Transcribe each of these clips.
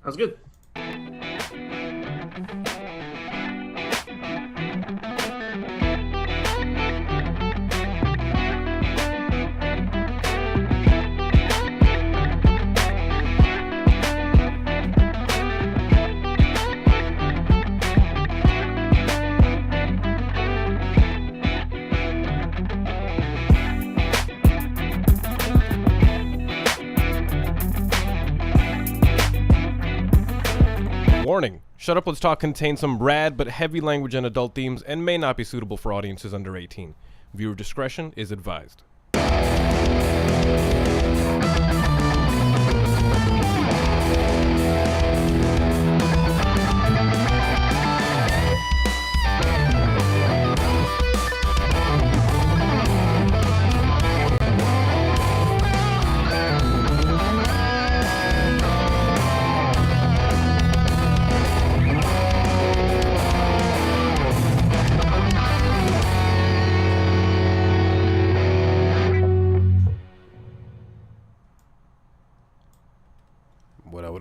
Sounds good. Warning. Shut Up, Let's Talk contains some rad but heavy language and adult themes and may not be suitable for audiences under 18. Viewer discretion is advised.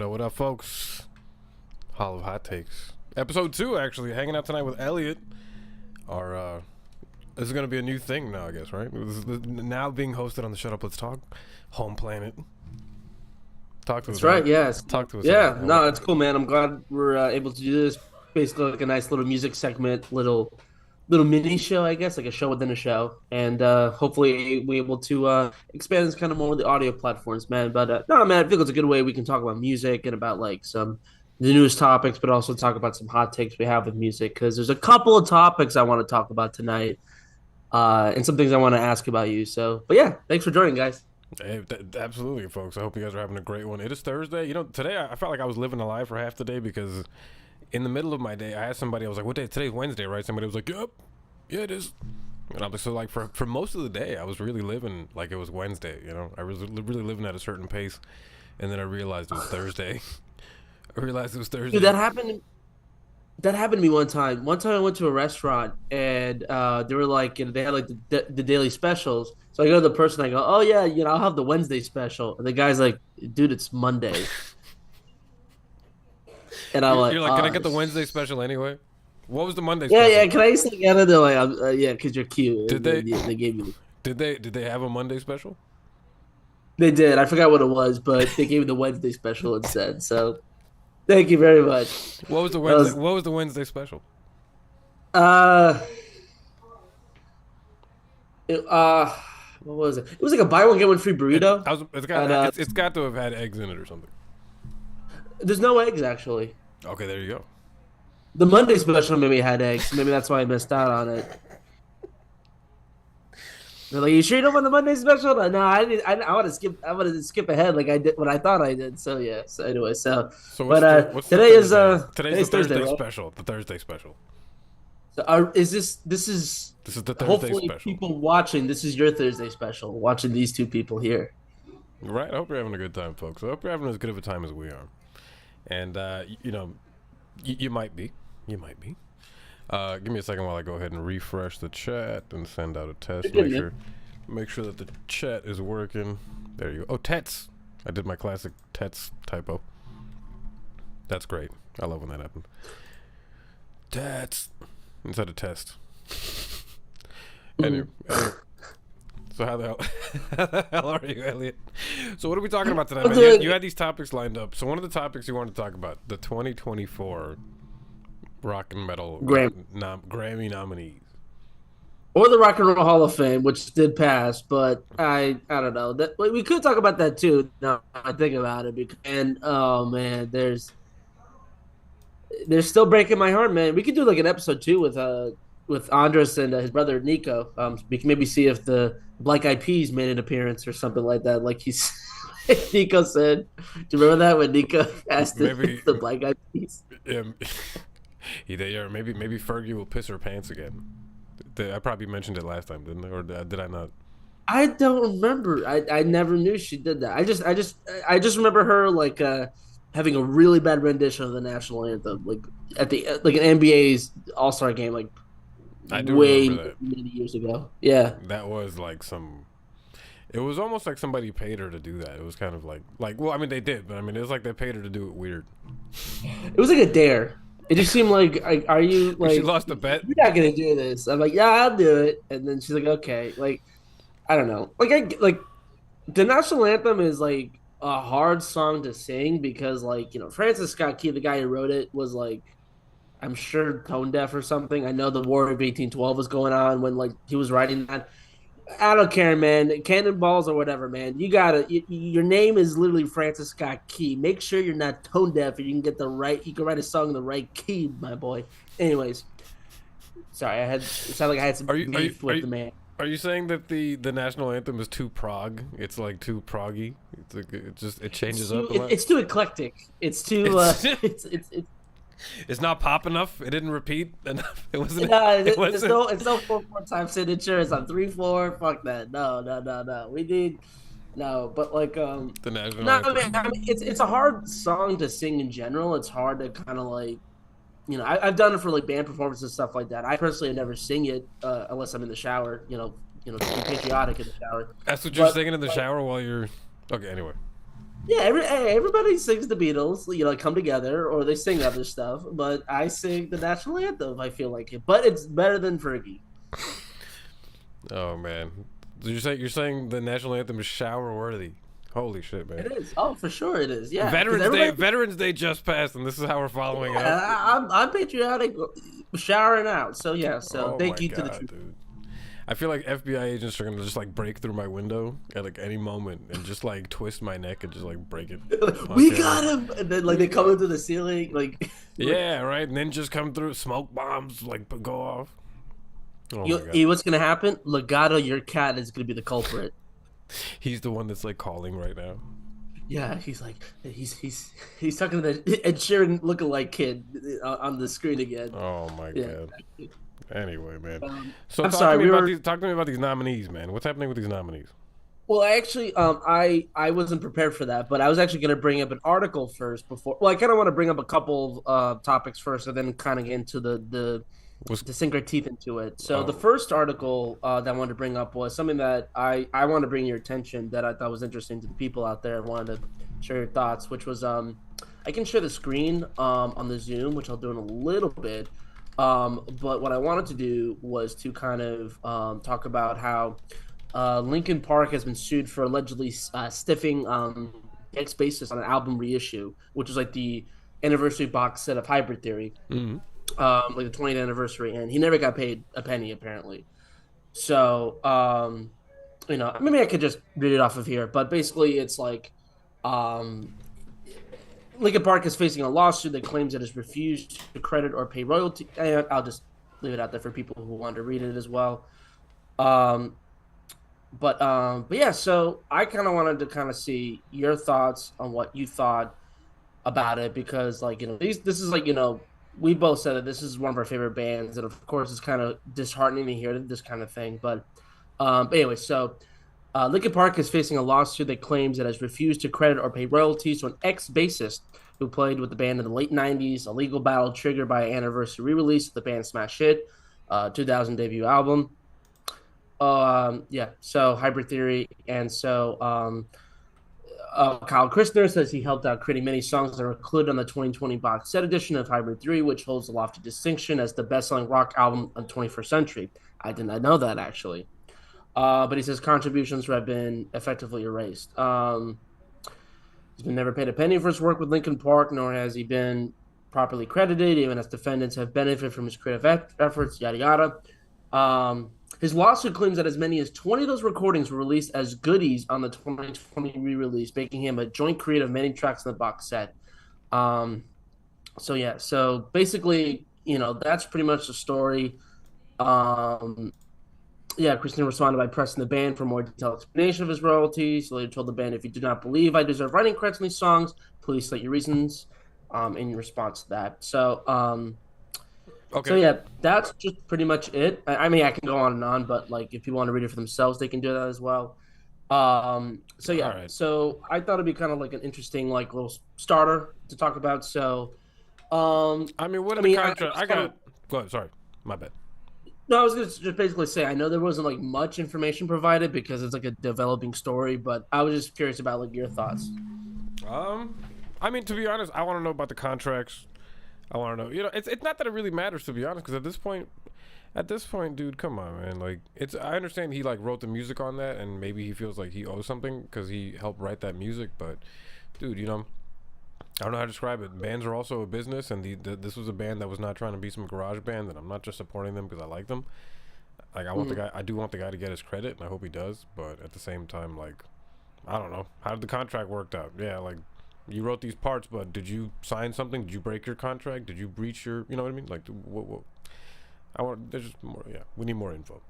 What up, folks? Hall of Hot Takes. Episode 2, actually. Hanging out tonight with Elliot. This is going to be a new thing now, I guess, right? This is now being hosted on the Shut Up, Let's Talk home planet. Talk to us. That's right, yes. Talk to us. Yeah, no, it's cool, man. I'm glad we're able to do this. Basically like a nice little music segment, little mini show, I guess, like a show within a show. And hopefully we're able to expand this kind of more with the audio platforms, man. But no, man, I think it's a good way we can talk about music and about like the newest topics, but also talk about some hot takes we have with music. Because there's a couple of topics I want to talk about tonight and some things I want to ask about you. So, but yeah, thanks for joining, guys. Hey, absolutely, folks. I hope you guys are having a great one. It is Thursday. You know, today I felt like I was living a lie for half the day because in the middle of my day, I asked somebody, I was like, what day? Today's Wednesday, right? Somebody was like, yep, yeah, it is. And I'm like, so like for most of the day, I was really living like it was Wednesday, you know? I was really living at a certain pace. And then I realized it was Thursday. Dude, that happened to me one time. One time I went to a restaurant and they were like, they had like the daily specials. So I go to the person, I go, oh yeah, I'll have the Wednesday special. And the guy's like, dude, it's Monday. And I'm like, you're like, can I get the Wednesday special anyway? What was the Monday yeah, special? Yeah, can I just get it? They're like, yeah, because you're cute. Did they gave me. Did they have a Monday special? They did. I forgot what it was, but they gave me the Wednesday special instead. So thank you very much. What was the Wednesday? What was the Wednesday special? What was it? It was like a buy one get one free burrito. It's got to have had eggs in it or something. There's no eggs actually. Okay, there you go. The Monday special maybe had eggs. Maybe that's why I missed out on it. They're like, you sure you don't want the Monday special? No, I want to skip. I want to skip ahead like I did what I thought I did. So yeah. So anyway, what's today's the Thursday right? special. The Thursday special. So this is the Thursday hopefully special. People watching, this is your Thursday special. Watching these two people here. Right. I hope you're having a good time, folks. I hope you're having as good of a time as we are. And you might be. You might be. Give me a second while I go ahead and refresh the chat and send out a test. Make sure that the chat is working. There you go. Oh, Tets. I did my classic Tets typo. That's great. I love when that happens. Tets. Instead of test. Anyway. So how the hell are you, Elliot? So what are we talking about tonight, man? You had these topics lined up. So one of the topics you wanted to talk about, the 2024 Rock and Metal Grammy nominees. Or the Rock and Roll Hall of Fame, which did pass, but I don't know. We could talk about that too. Now I think about it, and oh man, they're still breaking my heart, man. We could do like an episode 2 with Andres and his brother Nico. We can maybe see if the Black Eyed Peas made an appearance or something like that. Like Nico said. Do you remember that when Nico asked if the Black Eyed Peas? Yeah, maybe Fergie will piss her pants again. I probably mentioned it last time, didn't I? Or did I not? I don't remember. I never knew she did that. I just remember her like having a really bad rendition of the national anthem, like at the an NBA's All-Star game, like I do way remember that. many years ago. Yeah, that was like some. It was almost like somebody paid her to do that. It was kind of well, I mean, they did, but I mean, it was like they paid her to do it weird. It was like a dare. It just seemed like, are you She like lost the bet. you're not gonna do this? I'm like, yeah, I'll do it. And then she's like, okay. Like, I don't know. Like the national anthem is like a hard song to sing because like Francis Scott Key, the guy who wrote it, was like I'm sure tone deaf or something. I know the War of 1812 was going on when like he was writing that. I don't care, man. Cannonballs or whatever, man. Your name is literally Francis Scott Key. Make sure you're not tone deaf, or you can get the right. You can write a song in the right key, my boy. Anyways, sorry, it sounded like I had some beef with the man. Are you saying that the national anthem is too prog? It's like too proggy. It changes up a lot. It's too eclectic. It's too it's not pop enough. It didn't repeat enough. It wasn't. It's no 4/4 time signature. It's on 3/4. Fuck that. No. We need no. But like the national no. anthem. I mean, it's a hard song to sing in general. It's hard to kind of like I've done it for like band performances and stuff like that. I personally never sing it unless I'm in the shower. To be patriotic in the shower. That's what you're singing in the shower while you're. Okay. Anyway. Yeah, everybody sings the Beatles, come together, or they sing other stuff. But I sing the national anthem. I feel like it, but it's better than Fergie. Oh man, you're saying the national anthem is shower worthy? Holy shit, man! It is. Oh, for sure, it is. Yeah. Veterans Day just passed, and this is how we're following it up. I'm patriotic, showering out. So yeah. So thank you to the truth. Dude. I feel like FBI agents are gonna just like break through my window at like any moment and just like twist my neck and just like break it. We got him, and then like they come into the ceiling, like yeah, right, and then just come through, smoke bombs like go off. What's gonna happen? Legato, your cat is gonna be the culprit. He's the one that's like calling right now. Yeah, he's talking to the Ed Sheeran lookalike kid on the screen again. Oh my god. Anyway, man. So I'm talk sorry. Talk to me about these nominees, man. What's happening with these nominees? Well, actually, I wasn't prepared for that, but I was actually going to bring up an article first before. Well, I kind of want to bring up a couple of topics first, and then kind of get into to sink our teeth into it. So the first article that I wanted to bring up was something that I wanted to bring your attention that I thought was interesting to the people out there. I wanted to share your thoughts, which was I can share the screen on the Zoom, which I'll do in a little bit. But what I wanted to do was to kind of talk about how Linkin Park has been sued for allegedly stiffing ex-bassist on an album reissue, which is like the anniversary box set of Hybrid Theory, like the 20th anniversary, and he never got paid a penny apparently. So maybe I could just read it off of here, but basically it's like Linkin Park is facing a lawsuit that claims it has refused to credit or pay royalty. I'll just leave it out there for people who want to read it as well. But yeah, so I kind of wanted to kind of see your thoughts on what you thought about it, because like this is like we both said that this is one of our favorite bands, and of course it's kind of disheartening to hear this kind of thing. But anyway, so. Linkin Park is facing a lawsuit that claims it has refused to credit or pay royalties to an ex-bassist who played with the band in the late 90s, a legal battle triggered by an anniversary re-release of the band's smash hit, 2000 debut album. So Hybrid Theory. And so Kyle Christner says he helped out creating many songs that are included on the 2020 box set edition of Hybrid Theory, which holds a lofty distinction as the best-selling rock album of the 21st century. I did not know that, actually. But he says contributions have been effectively erased. He's been never paid a penny for his work with Linkin Park, nor has he been properly credited, even as defendants have benefited from his creative efforts, yada yada. His lawsuit claims that as many as 20 of those recordings were released as goodies on the 2020 re-release, making him a joint creator of many tracks in the box set. So basically, that's pretty much the story. Christina responded by pressing the band for more detailed explanation of his royalties. He later told the band, "If you do not believe I deserve writing credits on these songs, please state your reasons." In response to that, okay. So yeah, that's just pretty much it. I mean, I can go on and on, but like if people want to read it for themselves, they can do that as well. Right. So I thought it'd be kind of like an interesting like little starter to talk about. So, I mean, what are the contract? Go ahead. Sorry, my bad. No, I was gonna just basically say I know there wasn't like much information provided because it's like a developing story, but I was just curious about like your thoughts. Um, I mean, to be honest, I want to know about the contracts. I want to know. It's not that it really matters, to be honest, because at this point, dude, come on, man. Like, I understand he like wrote the music on that, and maybe he feels like he owes something because he helped write that music. But, dude, I don't know how to describe it. Bands are also a business, and this was a band that was not trying to be some garage band, and I'm not just supporting them because I like them. Like, Mhm. I do want the guy to get his credit, and I hope he does. But at the same time, like, I don't know. How did the contract work out? Yeah, like, you wrote these parts, but did you sign something? Did you break your contract? Did you breach you know what I mean? Like, what? There's just more. Yeah, we need more info.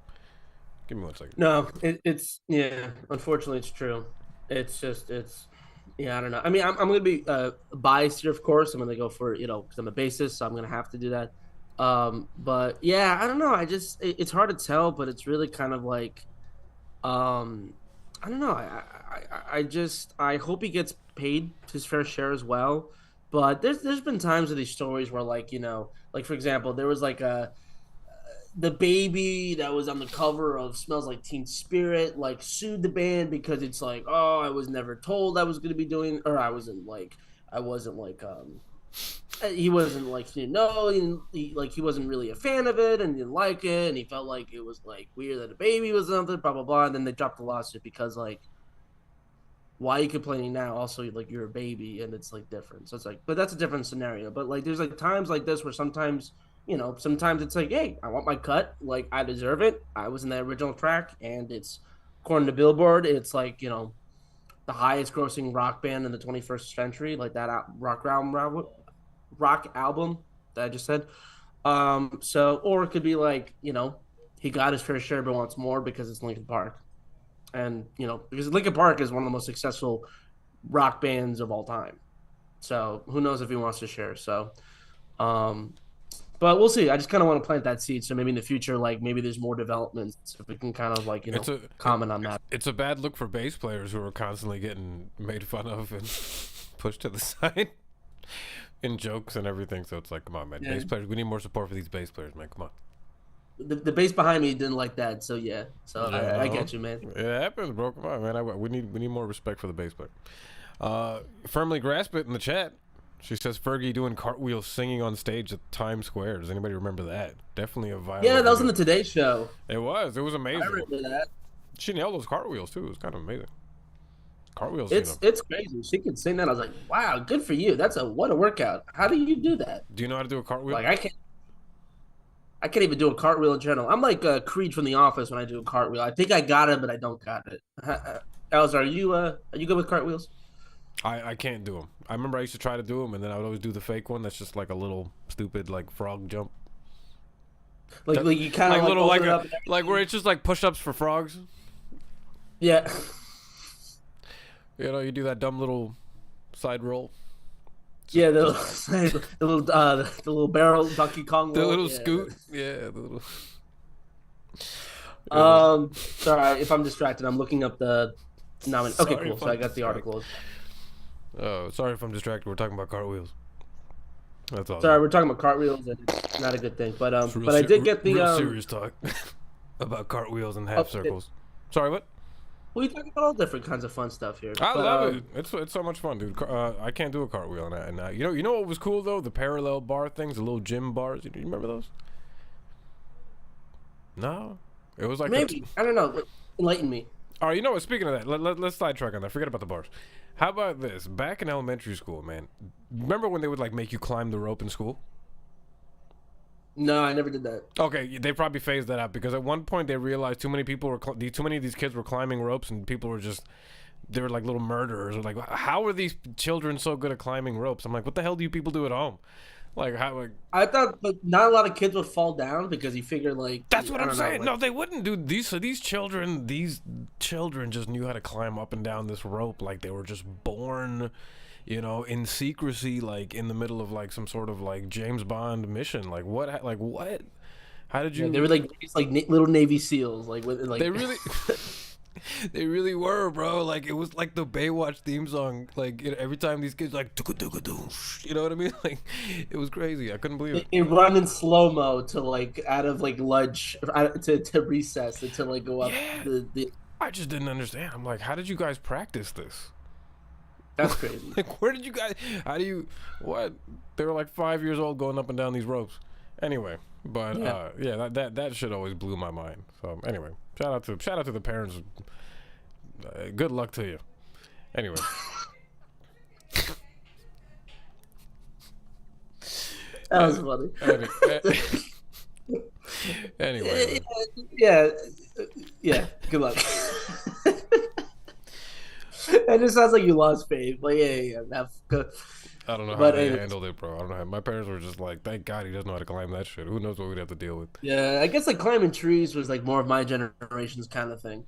Give me 1 second. No, it's yeah. Unfortunately, it's true. It's just it's yeah. I don't know. I mean, I'm gonna be biased here, of course. I'm gonna go for because I'm a bassist, so I'm gonna have to do that. But yeah, I don't know. It's hard to tell, but it's really kind of like um, I don't know. I hope he gets paid his fair share as well. But there's been times of these stories where like like for example, there was like a the baby that was on the cover of Smells Like Teen Spirit like sued the band because it's like, oh, I was never told I was going to be doing, or I wasn't like he wasn't like he wasn't really a fan of it and didn't like it, and he felt like it was like weird that a baby was something, blah blah blah, and then they dropped the lawsuit because like why are you complaining now? Also, like you're a baby and it's like different. So it's like, but that's a different scenario. But like, there's like times like this where sometimes, sometimes it's like, hey, I want my cut. Like I deserve it. I was in the original track, and it's according to Billboard, it's like the highest grossing rock band in the 21st century. Like that rock album that I just said. So or it could be like he got his fair share but wants more because it's Linkin Park, and because Linkin Park is one of the most successful rock bands of all time. So who knows if he wants to share? So, um, but we'll see. I just kind of want to plant that seed, so maybe in the future, like maybe there's more developments if we can kind of like It's a it, comment on that. it's a bad look for bass players who are constantly getting made fun of and pushed to the side in jokes and everything. So it's like, come on, man, Yeah, bass players. We need more support for these bass players, man. Come on. the bass behind me didn't like that, so yeah. So You I know, get you, man. it happens, bro. Come on, man. We need more respect for the bass player. Firmly grasp it in the chat. She says Fergie doing cartwheels singing on stage at Times Square. Does anybody remember that? Definitely a viral Yeah, that was on video. the Today Show. It was. It was I amazing. remember that. She nailed those cartwheels too. It was kind of amazing. Cartwheels, It's crazy. She could sing that. I was like, wow, good for you. That's a what a workout. How do you do that? Do you know how to do a cartwheel? Like I can't even do a cartwheel in general. I'm like Creed from The Office when I do a cartwheel. I think I got it, but I don't got it. Alice, are you good with cartwheels? I can't do them. I remember I used to try to do them, and then I would always do the fake one. That's just like a little stupid like frog jump. Like, That, like you kind of like like little open like it a up. And like where it's just like push-ups for frogs. yeah, You do that dumb little side roll. yeah. The, Just the little barrel Donkey Kong the roll. little Yeah. scoot. Yeah, the little. Sorry if I'm distracted. I'm looking up the nomin. Okay, Sorry cool. if So I I'm got the distracted. article. Oh, sorry if I'm distracted. We're talking about cartwheels. That's all Sorry, good. we're talking about cartwheels, and it's not a good thing. But It's but I did get the real serious talk about cartwheels and half Okay. circles. Sorry, what? We talk about all different kinds of fun stuff here. I But love it. It's so much fun, dude. I can't do a cartwheel, and you know what was cool though? The parallel bar things, the little gym bars. You remember those? No, it was like maybe I don't know. Enlighten me. all right, you know what? Speaking of that, let's sidetrack on that. Forget about the bars. How about this? Back in elementary school, man. Remember when they would like make you climb the rope in school? No, I never did that. Okay, they probably phased that out because at one point they realized too many people were too many of these kids were climbing ropes and people were just they were like little murderers. Or like, how are these children so good at climbing ropes? I'm like, what the hell do you people do at home? Like how? Like, I thought, but not a lot of kids would fall down because you figure like that's what I I'm don't know. saying. Like, No, they wouldn't do these. So these children just knew how to climb up and down this rope like they were just born. In secrecy, like in the middle of like some sort of like James Bond mission. Like what? Like what? How did yeah, they you? were like it's like little Navy SEALs, like with like They really. They really were, bro. Like it was like the Baywatch theme song. Like every time these kids like, you know what I mean? Like it was crazy. I couldn't believe it. They run in slow mo to like out of like lunch to recess and to like go up Yeah, the. I just didn't understand. I'm like, how did you guys practice this? That's crazy. Like, where did you guys? How do you? What? They were like 5 years old going up and down these ropes. Anyway, but Yeah. yeah, that shit always blew my mind. So anyway, shout out to the parents. Good luck to you. Anyway, That was funny. Anyway, Yeah, yeah. Good luck. It just sounds like you lost faith. Like, yeah. Good. I don't know how But they anyways, handled it, bro. I don't know. My parents were just like, thank God he doesn't know how to climb that shit. Who knows what we'd have to deal with? yeah, I guess like climbing trees was like more of my generation's kind of thing.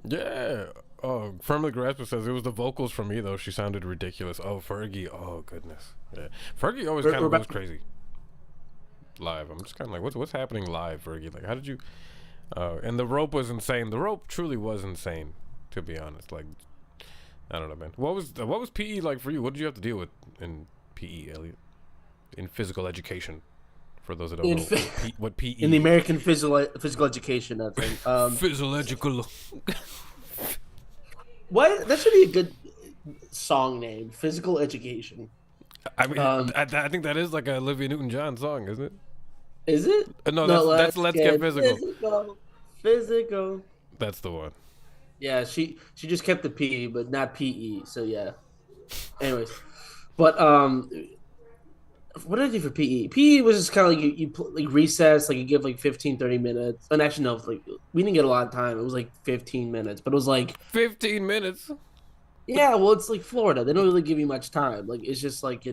Yeah. Oh, Firmly Grasp says it was the vocals for me though. She sounded ridiculous. Oh, Fergie. Oh goodness. Yeah. Fergie always kind We're of goes back. crazy live. I'm just kind of like, what's happening live, Fergie? Like, how did you? And the rope was insane. The rope truly was insane, to be honest. Like, I don't know, man. What was PE like for you? What did you have to deal with in PE, Elliot? In physical education, for those that don't In know what PE in the is. American physical education, I think. Physiological. What that should be a good song name. Physical education. I mean, Um, I think that is like a Olivia Newton-John song, isn't it? is it? No, No, that's let's Let's Get get Physical. physical. Physical. That's the one. Yeah, she just kept the P, but not PE. So yeah. Anyways, but what did I do for PE? PE was just kind of like like recess, like you give like 15, 30 minutes. And actually, no, like we didn't get a lot of time. It was like 15 minutes, but it was like, 15 minutes. yeah, well, it's like Florida. They don't really give you much time. Like it's just like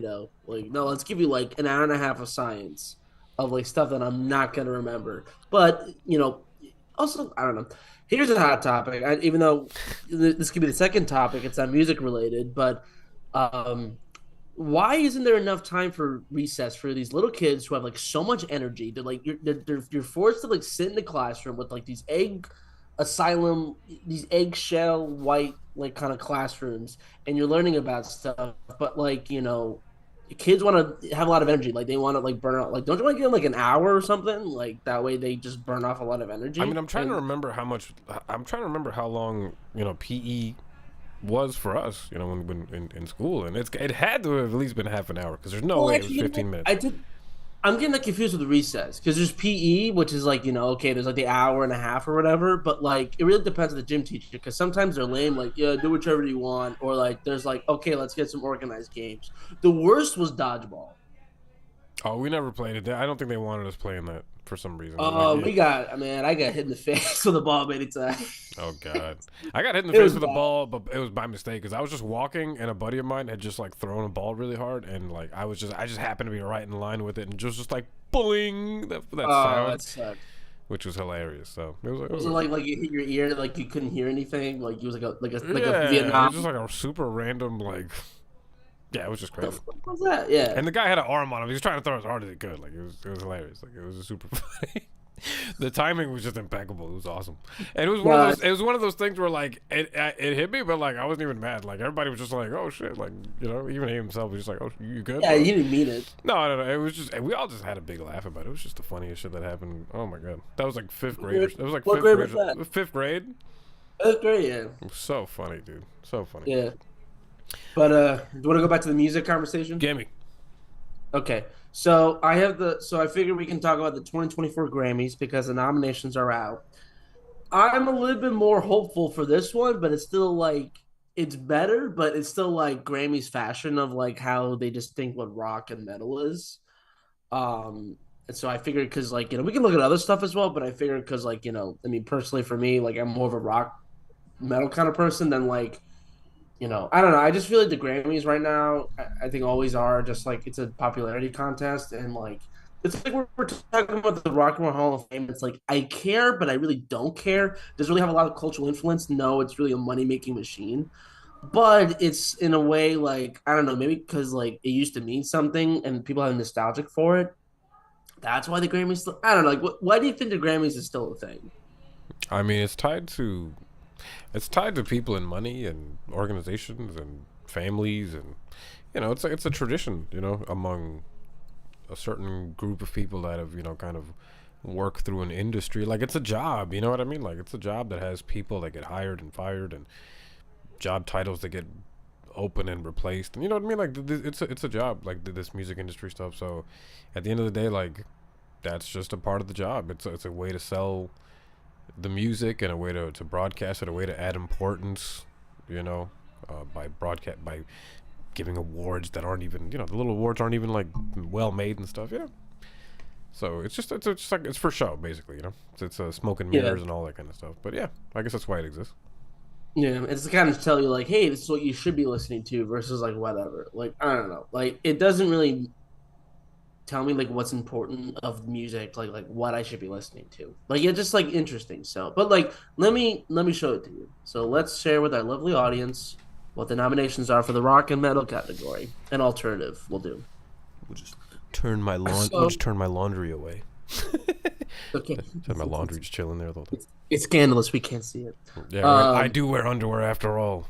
like no, let's give you like an hour and a half of science of like stuff that I'm not gonna remember. But also I don't know. Here's a hot topic. Even though this could be the second topic, it's not music related, but um why isn't there enough time for recess for these little kids who have like so much energy? They're like you're forced to like sit in the classroom with like these asylum, these eggshell white like kind of classrooms, and you're learning about stuff. But like kids want to have a lot of energy. Like they want to like burn out. Like don't you want to give them like an hour or something? Like that way they just burn off a lot of I mean, energy. I'm trying to And remember how much. I'm trying to remember how long PE was for us. When in school, and it had to have at least been half an hour because there's no well, way it was actually, 15 I minutes. did I'm getting like confused with the recess because there's PE, which is like okay, there's like the hour and a half or whatever, but like it really depends on the gym teacher because sometimes they're lame, like yeah, do whichever you want, or like there's like okay, let's get some organized games. The worst was dodgeball. Oh, we never played it. I don't think they wanted us playing that for some reason. They're like, Oh, yeah. I got hit in the face with a ball many times. Oh God, I got hit in the It face was with a bad. ball, but it was by mistake because I was just walking and a buddy of mine had just like thrown a ball really hard, and like I just happened to be right in line with it, and just like bullying that Oh, that sound, sucked. which was hilarious. So it was like, Was it like it hit your ear, like you couldn't hear anything, like you was like a yeah, it was Vietnam? just like a super random like, yeah, it was just What the crazy. fuck was that? Yeah. And the guy had an arm on him. He was trying to throw as hard as he could. Like it was hilarious. Like it was super funny. The timing was just impeccable. It was awesome, and it was one of No, those. It was one of those things where like it hit me, but like I wasn't even mad. Like everybody was just like, "Oh shit!" Like even he himself was just like, "Oh, you good?" yeah, Bro? you didn't mean it. No, no, no. It was just we all just had a big laugh about it. It was just the funniest shit that happened. Oh my god, that was like fifth graders. It was like What fifth grade was grade. that? Fifth grade. That's great, yeah. It was so funny, dude. So funny. Yeah. But do you want to go back to the music conversation? Gimme. Okay. So I figured we can talk about the 2024 Grammys because the nominations are out. I'm a little bit more hopeful for this one, but it's still like it's better, but it's still like Grammys fashion of like how they just think what rock and metal is. And so I figured because like we can look at other stuff as well, but I figured because like I mean personally for me like I'm more of a rock metal kind of person than like I don't know. I just feel like the Grammys right now, I think always are just like it's a popularity contest, and like it's like we're talking about the Rock and Roll Hall of Fame. It's like I care, but I really don't care. Does it really have a lot of cultural influence? No, it's really a money making machine. But it's in a way like I don't know, maybe because like it used to mean something and people have nostalgic for it. That's why the Grammys. Still, I don't know. Like, why do you think the Grammys is still a thing? I mean, it's tied to. It's tied to people and money and organizations and families, and it's a tradition, among a certain group of people that have kind of worked through an industry. Like, it's a job, you know what I mean? Like, it's a job that has people that get hired and fired, and job titles that get open and replaced, and you know what I mean. Like, it's a job, like this music industry stuff. So at the end of the day, like, that's just a part of the job. It's a way to sell the music, and a way to broadcast it, a way to add importance, by broadcast, by giving awards that aren't even, the little awards aren't even like well made and stuff. Yeah. So it's just like it's for show, basically. It's smoke and Yeah. mirrors and all that kind of stuff. But yeah, I guess that's why it exists. Yeah, it's to kind of tell you like, hey, this is what you should be listening to versus like whatever. Like I don't know, like it doesn't really tell me like what's important of music, like what I should be listening to. Like it's just like interesting. So, but like let me show it to you. So let's share with our lovely audience what the nominations are for the rock and metal category. An alternative will do. We'll just turn my So turn my laundry away. okay, Have my laundry just chilling there the whole time. it's scandalous. We can't see it. Yeah, right. I Um, do wear underwear after all.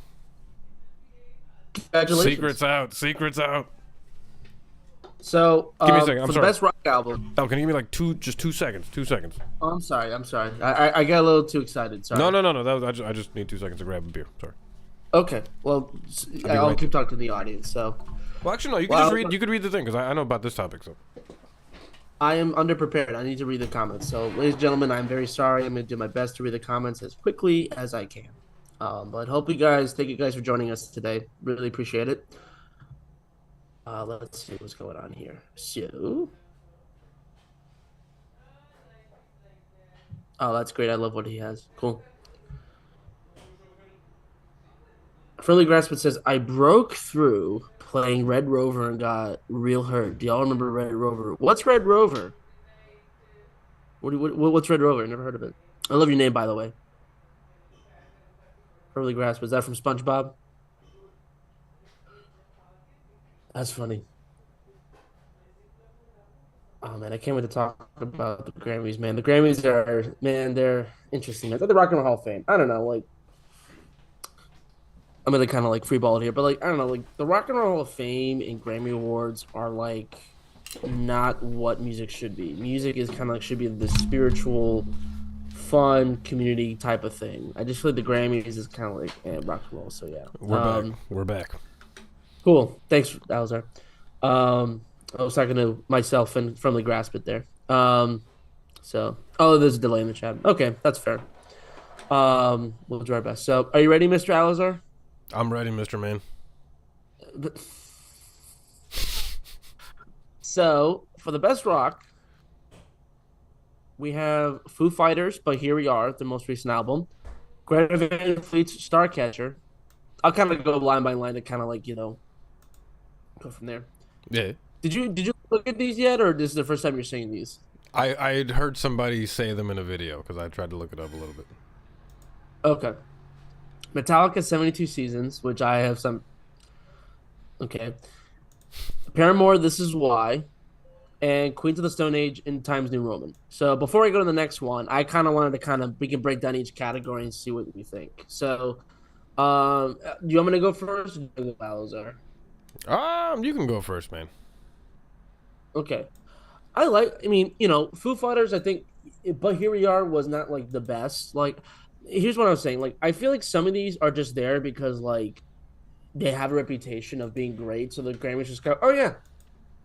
Congratulations. Secrets out. Secrets out. So Give me a second. I'm for the sorry. best rock album. Oh, can you give me like just 2 seconds? 2 seconds. Oh, I'm sorry. I'm sorry. I got a little too excited. Sorry. No, no, no, no. I just need 2 seconds to grab a beer. Sorry. Okay. Well, I'll be I'll right keep talking to the audience. So Well, actually, no. You could Well, just read. You could read the thing, because I know about this topic. So I am underprepared. I need to read the comments. So, ladies and gentlemen, I'm very sorry. I'm going to do my best to read the comments as quickly as I can. But hope you guys, thank you guys for joining us today. Really appreciate it. Let's see what's going on here. So, oh, that's great. I love what he has. Cool. Friendly Graspit says, I broke through playing Red Rover and got real hurt. Do y'all remember Red Rover? What's Red Rover? What's Red Rover? Never heard of it. I love your name, by the way. Friendly Graspit. Is that from SpongeBob? That's funny. Oh man, I can't wait to talk about the Grammys, man. The Grammys are, man, they're interesting. I thought the Rock and Roll Hall of Fame. I don't know, like I'm gonna kind of like freeball it here, but like I don't know, like the Rock and Roll Hall of Fame and Grammy Awards are like not what music should be. Music is kind of like should be this spiritual, fun community type of thing. I just feel like the Grammys is kind of like rock and roll. So yeah, we're back. We're back. cool. Thanks, Alzar. I was talking to myself and Friendly Grasp it there. Oh, there's a delay in the chat. Okay, that's fair. We'll do our best. So, are you ready, Mr. Alazar? I'm ready, Mr. Man. So, for the best rock, we have Foo Fighters, but Here We Are, the most recent album. Greta Van Fleet's Starcatcher. I'll kind of go line by line to kind of like go from there. Yeah. Did you look at these yet, or this is the first time you're seeing these? I'd heard somebody say them in a video, because I tried to look it up a little bit. Okay. Metallica 72 Seasons, which I have some. Okay. Paramore, This Is Why, and Queens of the Stone Age in Times New Roman. So before I go to the next one, I kind of wanted to we can break down each category and see what we think. So, do you want me to go first? Or do you want to go You can go first, man. Okay. I mean, Foo Fighters, I think, but Here We Are was not like the best. Like, here's what I was saying. Like, I feel like some of these are just there because, like, they have a reputation of being great. So the Grammys just go, oh, yeah,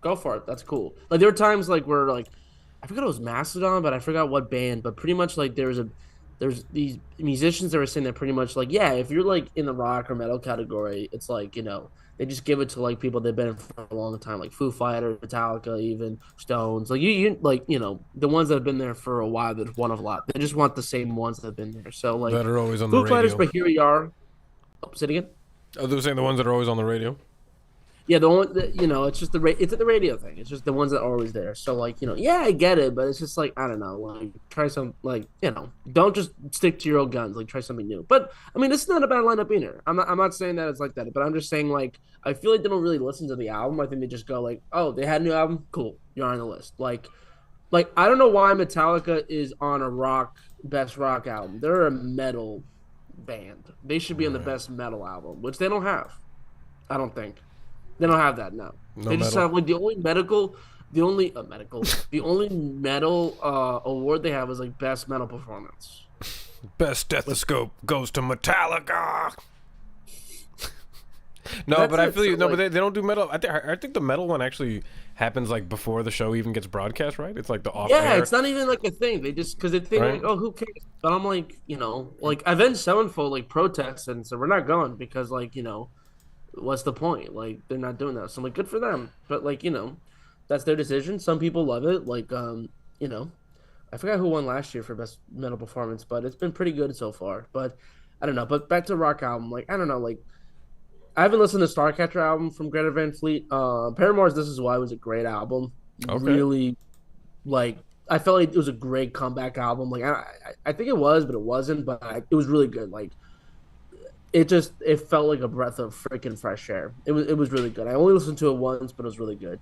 go for it. That's cool. Like, there were times, like, where, like, I forgot it was Mastodon, but I forgot what band. But pretty much, like, there's these musicians that were saying that pretty much, like, yeah, if you're, like, in the rock or metal category, it's like, they just give it to like people they've been in for a long time, like Foo Fighters, Metallica, even Stones. Like the ones that have been there for a while that have won a lot. They just want the same ones that have been there. So like That are always on the Foo Fighters, radio. but Here We Are. Oh, say it again. Oh, they were saying the ones that are always on the radio. Yeah, the one that, it's just it's the radio thing. It's just the ones that are always there. So like yeah, I get it, but it's just like I don't know, like try some like don't just stick to your old guns. Like try something new. But I mean, this is not a bad lineup either. I'm not saying that it's like that, but I'm just saying like I feel like they don't really listen to the album. I think they just go like, oh, they had a new album, cool, you're on the list. Like I don't know why Metallica is on a best rock album. They're a metal band. They should be on the Right. best metal album, which they don't have. I don't think they don't have that. No, No they just metal. have like the only metal award they have is like best metal performance. Best Which stethoscope goes to Metallica. No, that's but I it. feel So you. No, but like, they don't do metal. I think the metal one actually happens like before the show even gets broadcast, right? It's like the off yeah, air, it's not even like a thing. They just because they think right? like, oh, who cares? But I'm like, like Avenged Sevenfold like protests and so we're not going because like what's the point? Like they're not doing that. So I'm like, good for them. But like that's their decision. Some people love it. Like you know, I forgot who won last year for best metal performance, but it's been pretty good so far. But I don't know. But back to rock album, like I don't know, like I haven't listened to Starcatcher album from Greta Van Fleet. Paramore's This Is Why was a great album. Okay. Really, like I felt like it was a great comeback album. Like I think it was, but it wasn't. But it was really good. Like it felt like a breath of freaking fresh air. It was really good. I only listened to it once, but it was really good.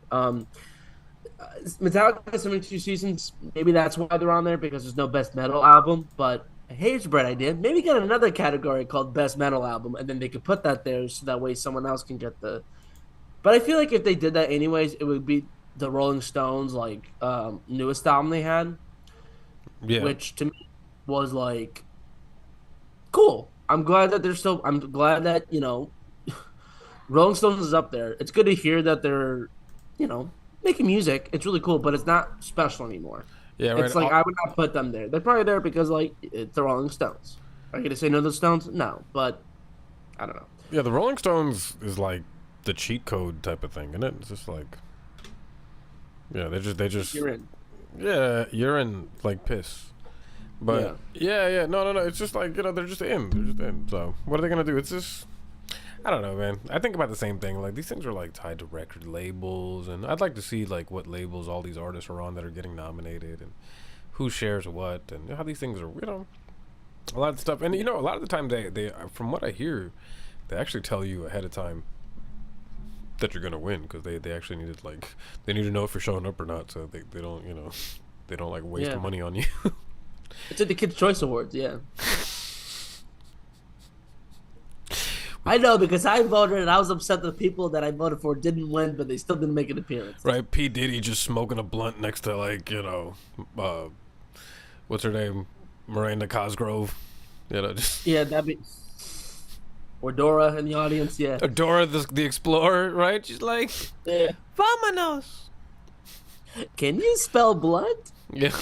Metallica 72 Seasons, maybe that's why they're on there because there's no best metal album. But here's a bright idea. Maybe get another category called best metal album, and then they could put that there so that way someone else can get the. But I feel like if they did that anyways, it would be the Rolling Stones like newest album they had, Yeah. which to me was like cool. I'm glad that they're still. I'm glad that Rolling Stones is up there. It's good to hear that they're, you know, making music. It's really cool, but it's not special anymore. Yeah. Right. It's like I would not put them there. They're probably there because like it's the Rolling Stones. Are you gonna say no to the Stones? No, but I don't know. Yeah. The Rolling Stones is like the cheat code type of thing, isn't it? It's just like, yeah, they just You're in. yeah, urine like piss. But Yeah, yeah, no. It's just like they're just in. They're just in. So what are they gonna do? It's just I don't know, man. I think about the same thing. Like these things are like tied to record labels, and I'd like to see like what labels all these artists are on that are getting nominated, and who shares what, and how these things are. A lot of stuff. And a lot of the time they from what I hear, they actually tell you ahead of time that you're gonna win because they actually needed like they need to know if you're showing up or not, so they don't they don't like waste yeah. money on you. It's at the Kids Choice Awards. Yeah, I know because I voted and I was upset the people that I voted for didn't win, but they still didn't make an appearance. Right, P Diddy just smoking a blunt next to like uh, what's her name, Miranda Cosgrove. Just Yeah, that'd be or Dora in the audience. Yeah, Dora the Explorer, right? She's like, yeah. "Vamonos." Can you spell blood? Yeah,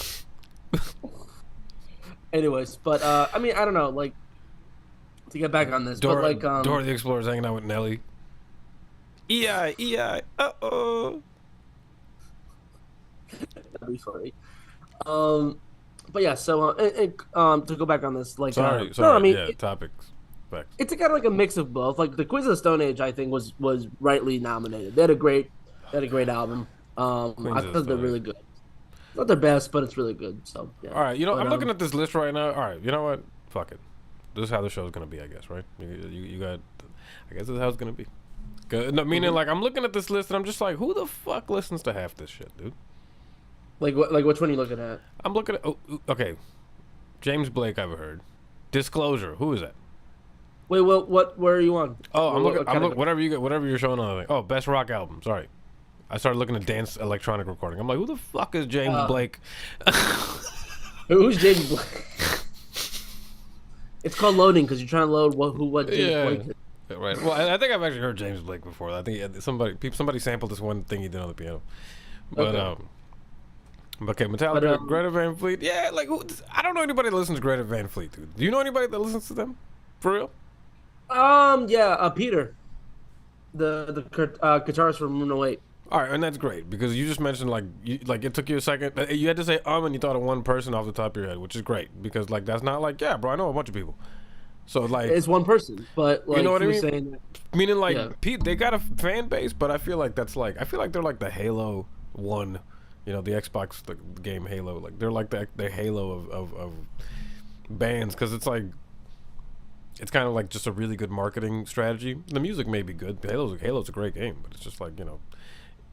Anyways, but I mean, I don't know, like to get back on this, but like Dora the Explorer's hanging out with Nelly. EI. Uh-oh. that'd be funny. Um, but yeah, so to go back on this, like Sorry. no, I mean Yeah, topics. Facts. it's kind of like a mix of both. Like the Queens of the Stone Age, I think was rightly nominated. They had a great album. I Queens of the thought they're Stone really Age. good. Not their best, but it's really good. So yeah. All right, But I'm looking at this list right now. All right, you know what? Fuck it. This is how the show's gonna be, I guess, right? You got. I guess this is how it's gonna be. No, meaning mhm. like I'm looking at this list and I'm just like, who the fuck listens to half this shit, dude? Like what? Like which one are you looking at? I'm looking at. Oh, okay, James Blake. I've heard. Disclosure. Who is that? Wait, what? Where are you on? Oh, What, what I'm looking. category? Whatever you're showing on. Oh, best rock album. Sorry. I started looking at dance electronic recording. I'm like, who the fuck is James Blake? Who's James Blake? It's called loading because you're trying to load what James Yeah. Blake is. Yeah, right. Well, I think I've actually heard James Blake before. I think somebody sampled this one thing he did on the piano. But Okay. okay, But Metallica, Greta Van Fleet. Yeah, like I don't know anybody that listens to Greta Van Fleet, dude. Do you know anybody that listens to them? For real? yeah, Peter, the guitarist from Moon 08. All right, and that's great because you just mentioned like it took you a second. You had to say and you thought of one person off the top of your head, which is great because like that's not like yeah, bro. I know a bunch of people. So like It's one person, but like you know what he I was mean? saying that, Meaning like yeah. Pete, they got a fan base, but I feel like I feel like they're like the Halo one, the Xbox the game Halo. Like they're like the Halo of bands because it's like it's kind of like just a really good marketing strategy. The music may be good. Halo's a great game, but it's just like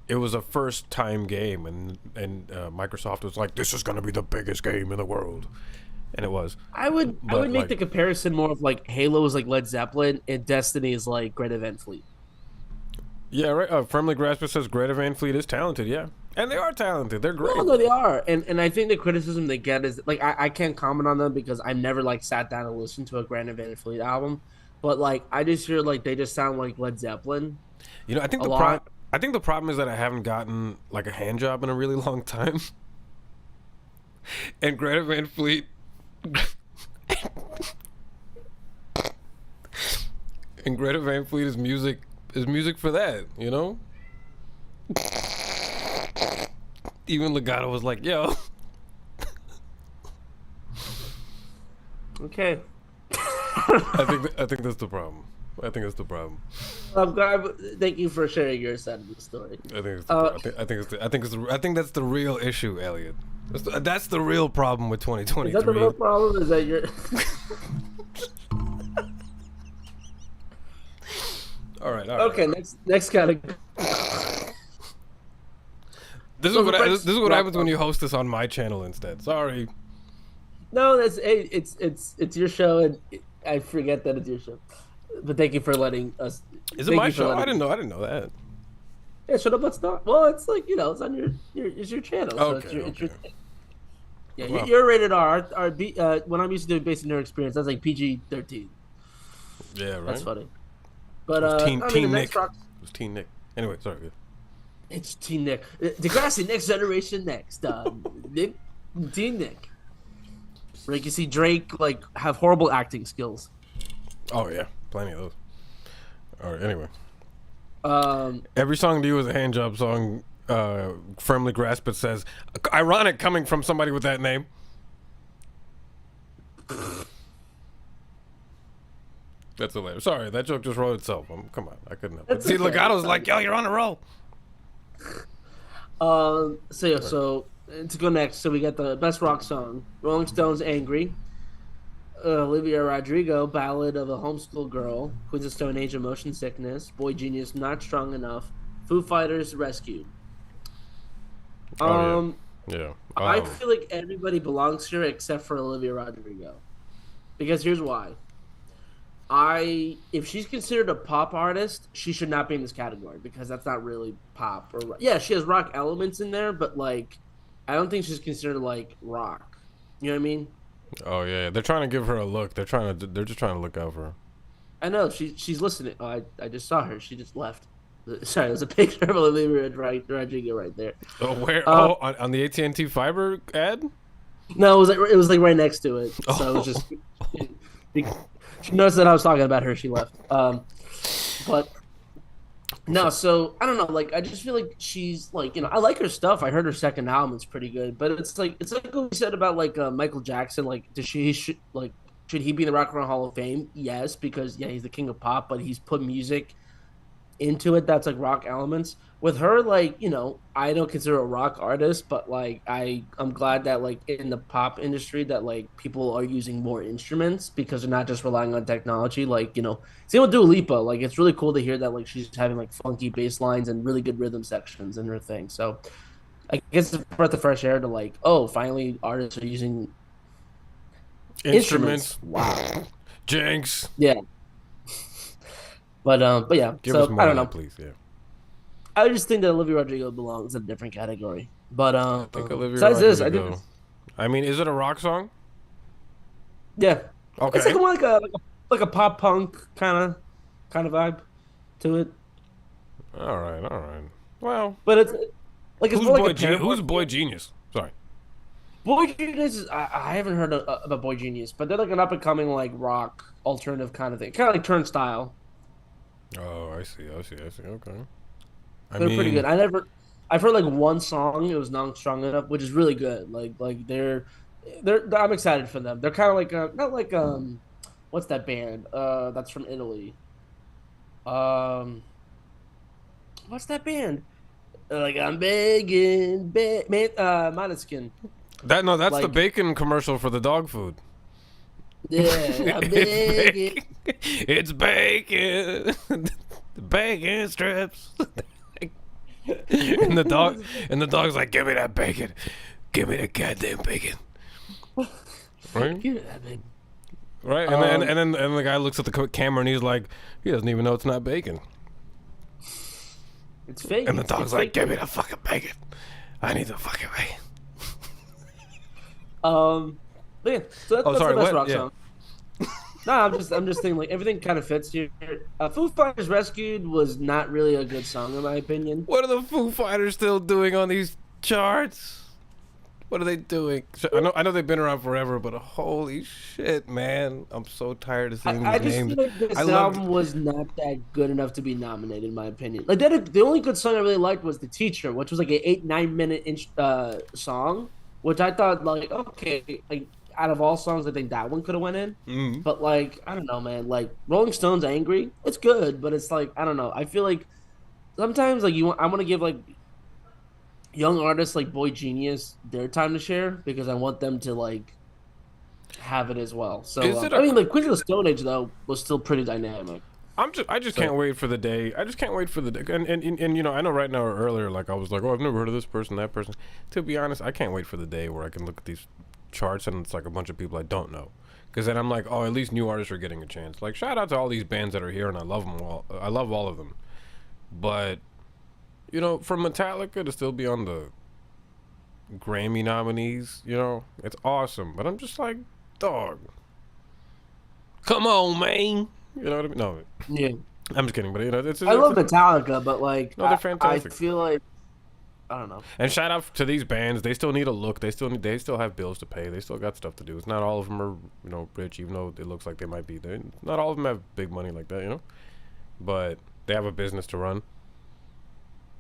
it was a first time game, and Microsoft was like, this is gonna be the biggest game in the world, and it was. I would But make like, the comparison more of like Halo is like Led Zeppelin and Destiny is like Greta Van Fleet. yeah, right. Firmly Grasper says Greta Van Fleet is talented. Yeah, and they are talented. They're No, great. no, they are, and I think the criticism they get is like I can't comment on them because I've never like sat down and listened to a Greta Van Fleet album, but like I just hear like they just sound like Led Zeppelin You know, I think a the lot. problem is that I haven't gotten like a hand job in a really long time, and Greta Van Fleet and Greta Van Fleet is music for that. You know. Even Legato was like, "Yo." Okay, I think that's the problem. I think that's the problem. I'm glad. Thank you for sharing your side of the story. I think it's the. Uh, I think that's the real issue, Elliot. That's the real problem with is that the 2023. real problem? Is that you're All right, all right. okay? Next category. So for This French is what rock happens when song. you host this on my channel instead. Sorry. No, that's hey, it's your show, and I forget that it's your show. But thank you for letting us. Is it Thank my you for show? letting. I didn't know that. Yeah, shut up. Let's not. Well, it's like it's on it's your channel, so Okay, it's your okay. yeah. Well, You're rated R. When I'm used to doing basic nerd experience, that's like PG-13. yeah, That's right. funny. But It was I mean the Teen Nick. next rock. It was Teen Nick. Anyway, sorry. Good. It's Teen Nick. Degrassi, next generation, next. Nick, Teen Nick. Where you can see Drake like have horrible acting skills. Oh yeah, plenty of those. All right. Anyway, Um, every song to you is a hand job song. Firmly grasp it says, ironic coming from somebody with that name. That's hilarious. Sorry, that joke just wrote itself. Come on, I couldn't help it. That's See, okay. Legato's like, yo, you're on a roll. So yeah, so to go next, so we got the best rock song: Rolling Stones, "Angry." Olivia Rodrigo, "Ballad of a Homeschool Girl." Queens of Stone Age, "Emotion Sickness." Boy Genius, "Not Strong Enough." Foo Fighters, "Rescue." Oh, Um, yeah. I feel like everybody belongs here except for Olivia Rodrigo, because here's why. If she's considered a pop artist, she should not be in this category because that's not really pop or yeah, she has rock elements in there, but like I don't think she's considered like rock. You know what I mean? Oh yeah, they're trying to give her a look. They're just trying to look out for her. I know she's listening. Oh, I just saw her. She just left. Sorry, there's a picture of Olivia Rodrigo right there. Oh where? On the AT&T fiber ad? No, it was like right next to it. So it was just she noticed that I was talking about her. She left. But no, so I don't know. Like, I just feel like she's like, I like her stuff. I heard her second album; it's pretty good. But it's like what we said about like Michael Jackson. Like, should he be in the Rock and Roll Hall of Fame? Yes, because yeah, he's the king of pop, but he's put music into it that's like rock elements. With her, like, I don't consider a rock artist, but like I'm glad that like in the pop industry that like people are using more instruments because they're not just relying on technology. Like, same with Dua Lipa. Like it's really cool to hear that like she's having like funky bass lines and really good rhythm sections in her thing. So I guess it's a breath of fresh air to like, oh, finally artists are using instruments. Instruments. Wow. Jinx. Yeah. But yeah. Give So us more I of don't that, know. please. Yeah. I just think that Olivia Rodrigo belongs in a different category. But I think Olivia besides this, I Rodrigo. think I mean, is it a rock song? yeah, Okay. it's like more like a pop punk kind of vibe to it. All right. All right. Well, But it's like it's who's more like boy? a Paramore. Who's Boy Genius? Sorry. Boy Genius is I haven't heard about Boy Genius, but they're like an up and coming like rock alternative kind of thing, kind of like Turnstile. Oh, I see. I see. I see. Okay. I They're pretty mean, good. I've heard like one song. It was Not Strong Enough, which is really good. Like they're I'm excited for them. They're kind of like not like what's that band? That's from Italy. Um, what's that band? Like I'm begging, man, Måneskin. that's the Like bacon commercial for the dog food. yeah, I'm It's begging. bacon. It's bacon. Bacon strips. and the dog's like, give me that bacon. Give me that goddamn bacon. right? Give it that, baby. Right, and then the guy looks at the camera and he's like, he doesn't even know it's not bacon. It's fake. And the dog's it's like, fake. give me the fucking bacon. I need the fucking bacon. But yeah, so Oh, that's sorry, the best what? rock Yeah. song. No, I'm just thinking like everything kind of fits here. Foo Fighters Rescued was not really a good song in my opinion. What are the Foo Fighters still doing on these charts? What are they doing? I know they've been around forever, but holy shit, man. I'm so tired of seeing I these just names. feel like this I love album was not that good enough to be nominated, in my opinion. Like the only good song I really liked was "The Teacher," which was like an 8-9 minute song, which I thought like okay, like out of all songs, I think that one could have went in. mm, But like I don't know, man. Like Rolling Stones "Angry," it's good, but it's like I don't know. I feel like sometimes like I want to give like young artists like Boy Genius their time to share because I want them to like have it as well. So is it I a mean, like Queen of the Stone Age though was still pretty dynamic. I just So can't wait for the day. I just can't wait for the day. And you know, I know right now or earlier, like I was like, oh, I've never heard of this person, that person. To be honest, I can't wait for the day where I can look at these charts and it's like a bunch of people I don't know. Because then I'm like, oh, at least new artists are getting a chance. Like, shout out to all these bands that are here, and I love them all. I love all of them. But, you know, for Metallica to still be on the Grammy nominees, you know, it's awesome. But I'm just like, dog, come on, man. You know what I mean? No, yeah, I'm just kidding. But, you know, I love Metallica, but like no, they're I fantastic. feel like I don't know. And shout out to these bands. They still need a look. They still have bills to pay. They still got stuff to do. It's not all of them are, you know, rich, even though it looks like they might be. Not all of them have big money like that, you know. But they have a business to run.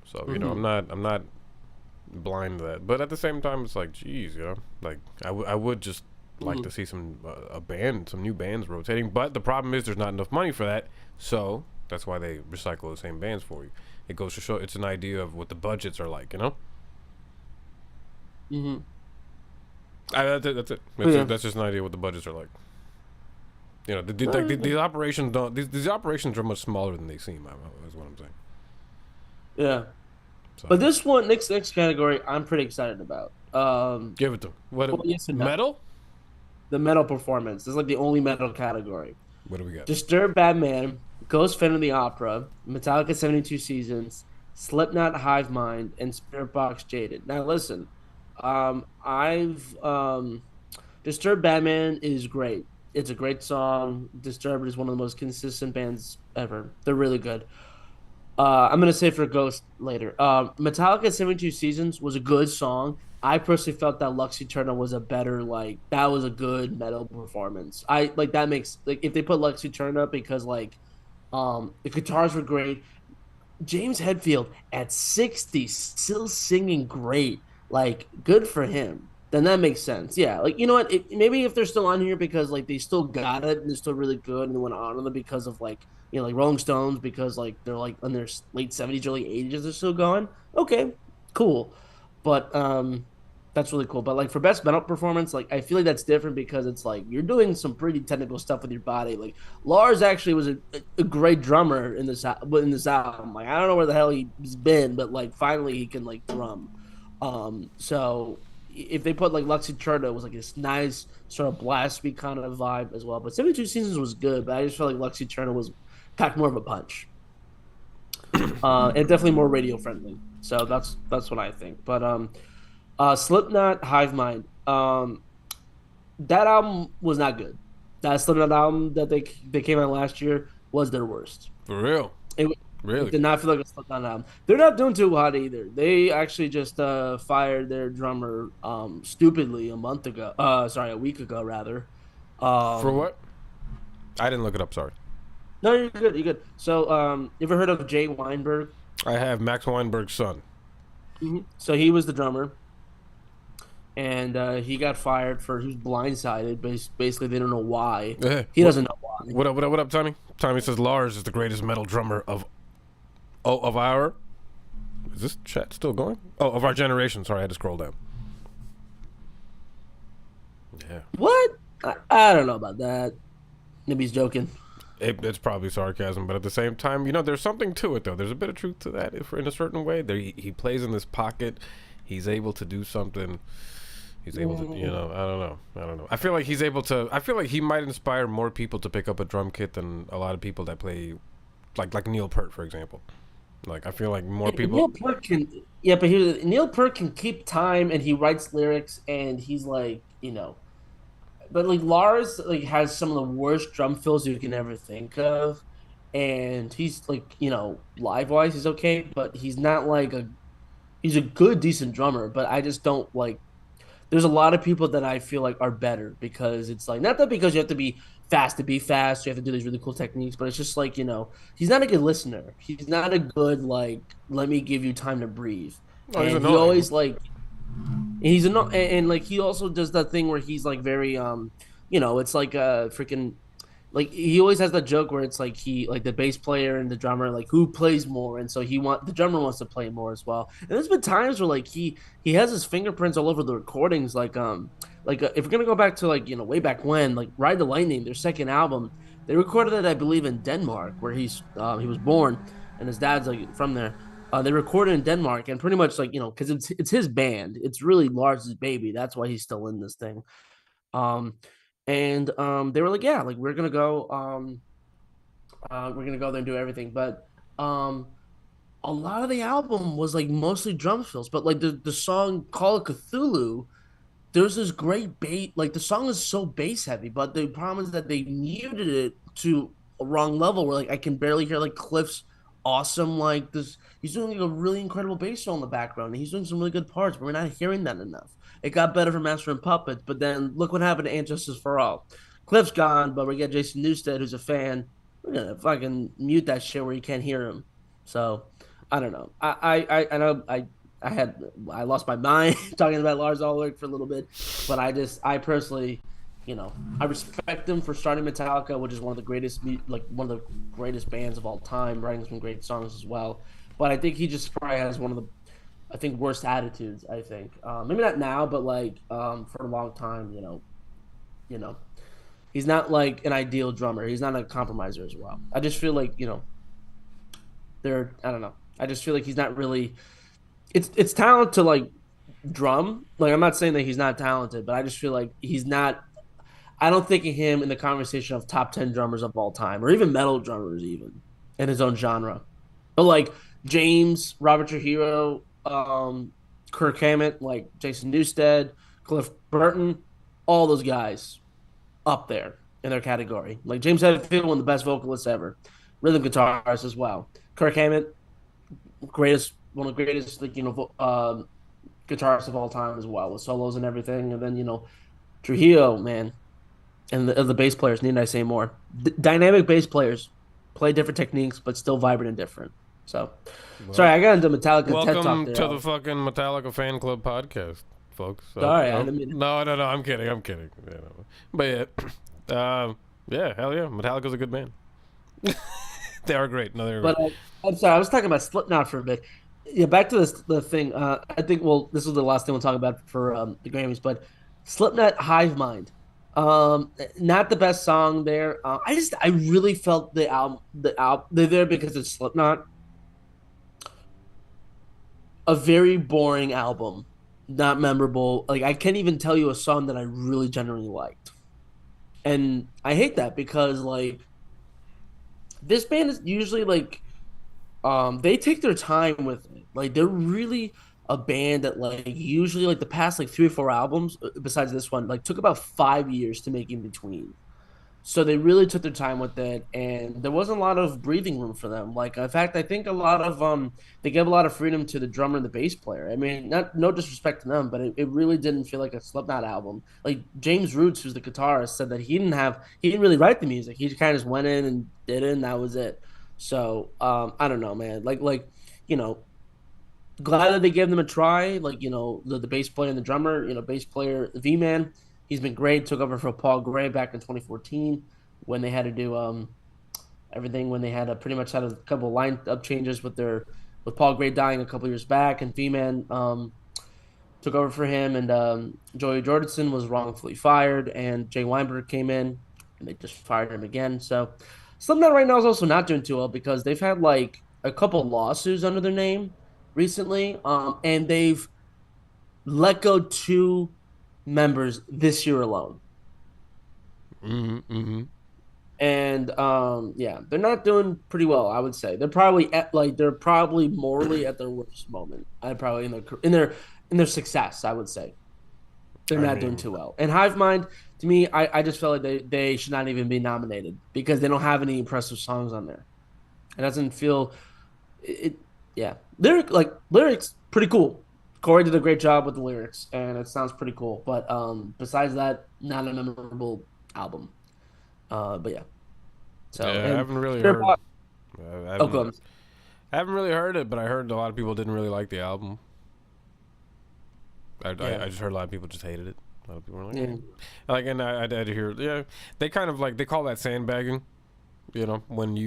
So you know, I'm not blind to that. But at the same time, it's like, geez, you know, like I would just like to see some some new bands rotating. But the problem is there's not enough money for that. So that's why they recycle the same bands for you. It goes to show it's an idea of what the budgets are like, you know. Mm-hmm. That's it. That's just an idea what the budgets are like. You know, these operations don't. These operations are much smaller than they seem. Is what I'm saying. Yeah, So, but this one next category I'm pretty excited about. give it to what Well, yes and no. metal. The metal performance. This is like the only metal category. What do we got? Disturbed Batman, Ghost Phantom of the Opera, Metallica 72 Seasons, Slipknot Hive Mind, and Spirit Box Jaded. Now listen, I've Disturbed Batman is great. It's a great song. Disturbed is one of the most consistent bands ever. They're really good. I'm gonna say for Ghost later. Metallica 72 Seasons was a good song. I personally felt that Lux Eterna was a better like that was a good metal performance. I like that makes like if they put Lux Eterna because like the guitars were great. James Hetfield at 60 still singing great. Like good for him. Then that makes sense. Yeah, like you know what? Maybe if they're still on here because like they still got it and they're still really good and they want to honor them because of like you know like Rolling Stones because like they're like in their late 70s, early 80s they're still going. Okay, cool. But that's really cool. But like for best metal performance, like I feel like that's different because it's like you're doing some pretty technical stuff with your body. Like Lars actually was a great drummer in this album. Like I don't know where the hell he's been, but like finally he can like drum. So if they put like Lux Eterna, it was like this nice sort of blasphemy kind of vibe as well. But 72 Seasons was good, but I just felt like Lux Eterna was packed more of a punch. And definitely more radio friendly. So that's what I think. But Slipknot Hive Mind. That album was not good. That Slipknot album that they came out last year was their worst. For real? It Really? did not feel like a Slipknot album. They're not doing too hot either. They actually just fired their drummer stupidly a week ago rather. For what? I didn't look it up. Sorry. No, you're good. You're good. So, you ever heard of Jay Weinberg? I have Max Weinberg's son. Mm-hmm. So he was the drummer, and he got fired for he was blindsided. Basically, they don't know why. He doesn't know why. What up, Tommy? Tommy says Lars is the greatest metal drummer of our. Is this chat still going? Oh, of our generation. Sorry, I had to scroll down. Yeah. What? I don't know about that. Maybe he's joking. It's probably sarcasm, but at the same time, you know, there's something to it, though. There's a bit of truth to that, if in a certain way. He plays in this pocket. He's able to do something, He's able to, Mm, I don't know. I feel like he's able to. I feel like he might inspire more people to pick up a drum kit than a lot of people that play, like Neil Peart, for example. Like I feel like more yeah, people. But Neil Peart can keep time and he writes lyrics and he's like, but like Lars like has some of the worst drum fills you can ever think of, and he's like, live wise he's okay, but he's not like he's a good decent drummer, but I just don't like. There's a lot of people that I feel like are better because it's like not that because you have to be fast to be fast, you have to do these really cool techniques, but it's just like he's not a good listener. He's not a good like let me give you time to breathe, Oh, he's and he annoying. always like he's not and like he also does that thing where he's like very it's like a freaking like he always has that joke where it's like he like the bass player and the drummer like who plays more, and so the drummer wants to play more as well. And there's been times where like he has his fingerprints all over the recordings, if we're gonna go back to like way back when, like Ride the Lightning, their second album, they recorded it I believe in Denmark where he was born, and his dad's like from there. They recorded in Denmark, and pretty much like because it's his band, it's really Lars's baby. That's why he's still in this thing. Um, and they were like, yeah, like we're gonna go there and do everything. But um, a lot of the album was like mostly drum fills, but like the song Call of Cthulhu, there's this great bait. Like the song is so bass heavy, but the problem is that they muted it to a wrong level where like I can barely hear like Cliff's awesome like this. He's doing like a really incredible bass solo in the background. And he's doing some really good parts, but we're not hearing that enough. It got better for Master and Puppets, but then look what happened to And Justice for All. Cliff's gone, but we got Jason Newsted, who's a fan. We're gonna fucking mute that shit where you can't hear him. So I don't know. I know I lost my mind talking about Lars Ulrich for a little bit, but I personally, I respect him for starting Metallica, which is one of the greatest like one of the greatest bands of all time, writing some great songs as well. But I think he just probably has one of the I think worst attitudes. I think maybe not now, but like for a long time, you know he's not like an ideal drummer. He's not a compromiser as well. I just feel like I don't know. I just feel like he's not really. It's talent to like drum. Like I'm not saying that he's not talented, but I just feel like he's not. I don't think of him in the conversation of top 10 drummers of all time, or even metal drummers, even in his own genre. But like James, Robert Trujillo, Kirk Hammett, like Jason Newsted, Cliff Burton, all those guys up there in their category. Like James Hetfield, one of the best vocalists ever, rhythm guitarist as well. Kirk Hammett, one of the greatest, like guitarists of all time as well, with solos and everything. And then Trujillo, man, and the bass players. Need I say more? Dynamic bass players play different techniques, but still vibrant and different. So, sorry, Well, I got into Metallica TED talk welcome there. to the fucking Metallica fan club podcast, folks. Sorry, I Oh, didn't mean. no, I'm kidding. I'm kidding. Yeah, no. But yeah, yeah, hell yeah, Metallica's a good band. They are great. No, they're great. But I'm sorry, I was talking about Slipknot for a bit. Yeah, back to the thing. I think this is the last thing we'll talk about for the Grammys, but Slipknot Hive Mind. Not the best song there. I really felt the album they're there because it's Slipknot. A very boring album, not memorable. Like I can't even tell you a song that I really genuinely liked, and I hate that because like this band is usually like they take their time with it. Like they're really a band that like usually like the past like 3 or 4 albums besides this one like took about 5 years to make in between. So they really took their time with it, and there wasn't a lot of breathing room for them. Like in fact, I think a lot of they gave a lot of freedom to the drummer and the bass player. I mean, not no disrespect to them, but it really didn't feel like a Slipknot album. Like James Roots, who's the guitarist, said that he didn't really write the music. He just kind of just went in and did it, and that was it. So I don't know, man. You know, glad that they gave them a try. Like the bass player and the drummer. Bass player V Man, he's been great. Took over for Paul Gray back in 2014 when they had to do everything. When they had pretty much had a couple lineup changes with Paul Gray dying a couple years back, and V Man took over for him, and Joey Jordison was wrongfully fired, and Jay Weinberg came in, and they just fired him again. So Slipknot right now is also not doing too well because they've had like a couple lawsuits under their name recently, and they've let go two. members this year alone. Mm-hmm. Mm-hmm. And yeah, they're not doing pretty well, I would say. They're probably at like they're probably morally at their worst moment. I probably in their success, I would say. They're I not doing mean, too well. And Hive Mind, to me, I just felt like they should not even be nominated because they don't have any impressive songs on there. It doesn't feel it. Yeah, lyrics pretty cool. Corey did a great job with the lyrics, and it sounds pretty cool. But besides that, not a memorable album. But yeah. So yeah, I and haven't really Spirit heard. Box, I oh, haven't. come. I haven't really heard it, but I heard a lot of people didn't really like the album. Yeah, I just heard a lot of people just hated it. A lot of people were like, yeah, like, and I had to hear, yeah, they kind of like they call that sandbagging. When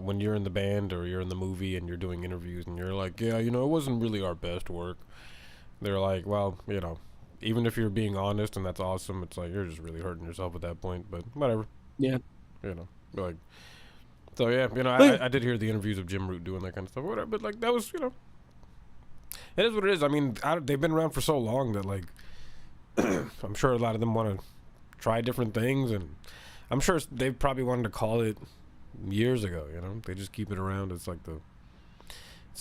when you're in the band or you're in the movie and you're doing interviews and you're like, yeah, it wasn't really our best work. They're like, well, even if you're being honest and that's awesome, it's like you're just really hurting yourself at that point. But whatever, yeah. like, so yeah, But I did hear the interviews of Jim Root doing that kind of stuff, whatever. But like that was, it is what it is. I mean, they've been around for so long that like I'm sure a lot of them want to try different things, and I'm sure they probably wanted to call it years ago. They just keep it around. It's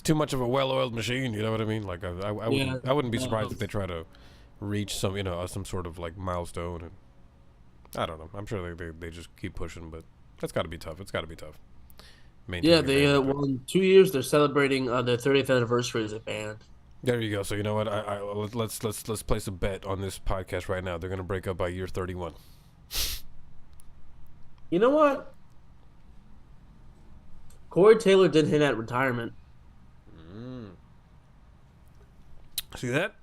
too much of a well-oiled machine. You know what I mean? Like yeah, I wouldn't be surprised um, if they try to reach some sort of like milestone, and I don't know. I'm sure they just keep pushing, but that's got to be tough. It's got to be tough yeah. maintaining a They band like that. well, in 2 years they're celebrating their 30th anniversary as a band. There you go. So you know what? Let's place a bet on this podcast right now. They're gonna break up by year 31. You know what? Corey Taylor did hint at retirement. See that?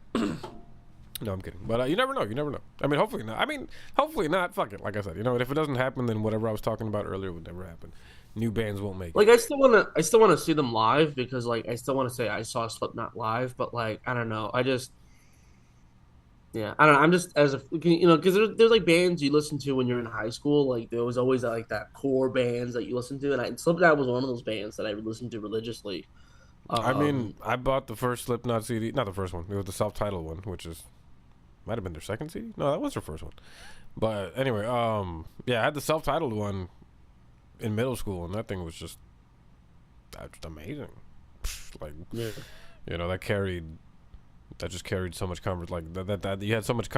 No, I'm kidding. But you never know. You never know. I mean, hopefully not. I mean, hopefully not. Fuck it. Like I said, if it doesn't happen, then whatever I was talking about earlier would never happen. New bands won't make it. Like I still wanna see them live because like I still want to say I saw Slipknot live, but like I don't know. Yeah, I don't know. I'm just as a because there's like bands you listen to when you're in high school. Like there was always like that core bands that you listen to, and Slipknot was one of those bands that I would listen to religiously. I mean, Um, I bought the first Slipknot CD. Not the first one. It was the self-titled one, which is might have been their second CD. No, that was their first one. But anyway, yeah, I had the self-titled one in middle school, and that thing was just amazing. Like, yeah, that carried that just carried so much like that you had so many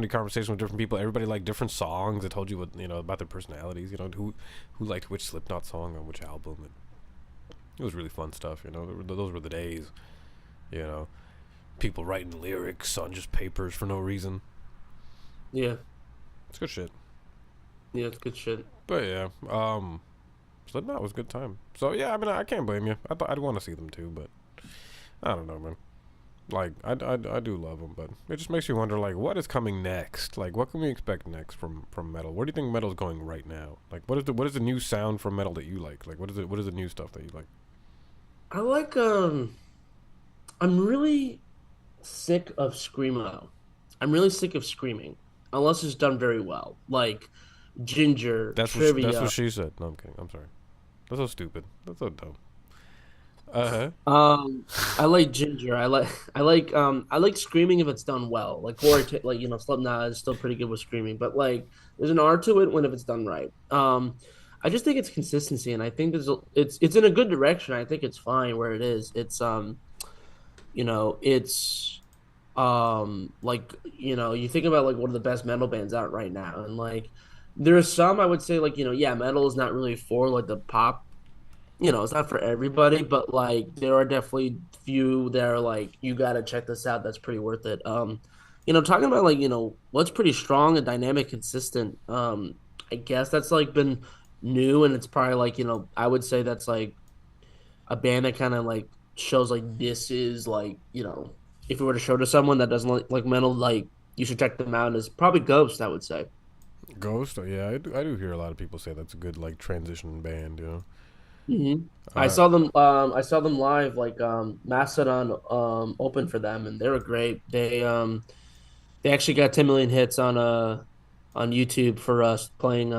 conversations with different people. Everybody liked different songs. It told you what about their personalities. Who liked which Slipknot song on which album, and it was really fun stuff. Those were the days. You know, people writing lyrics on just papers for no reason. yeah, It's good shit. yeah. It's good shit. But yeah, Slipknot was a good time. So yeah, I mean, I can't blame you. I thought I'd want to see them too, but I don't know, man. Like I do love them, but it just makes you wonder, like, what is coming next? Like, what can we expect next from metal? Where do you think metal is going right now? Like, what is the new sound from metal that you like? Like, what is the new stuff that you like? I like I'm really sick of screamo. I'm really sick of screaming unless it's done very well, like Ginger, That's what Trivia. she said. No, I'm kidding. I'm sorry. That's so stupid. That's so dumb. Uh huh. Um, I like Ginger. I like screaming if it's done well. Like like Slipknot is still pretty good with screaming, but like there's an art to it when if it's done right. I just think it's consistency, and I think it's in a good direction. I think it's fine where it is. It's like you think about like one of the best metal bands out right now, and like there are some I would say like yeah, metal is not really for like the pop, it's not for everybody, but like there are definitely few that are like you gotta check this out. That's pretty worth it. Talking about like what's pretty strong and dynamic, consistent. I guess that's like been new, and it's probably like I would say that's like a band that kind of like shows like this is like if we were to show to someone that doesn't like metal, like you should check them out. Is probably Ghost, I would say. Ghost. Yeah, I do hear a lot of people say that's a good like transition band. I Uh, saw them. I saw them live. Like Mastodon opened for them, and they were great. They actually got 10 million hits on YouTube for us playing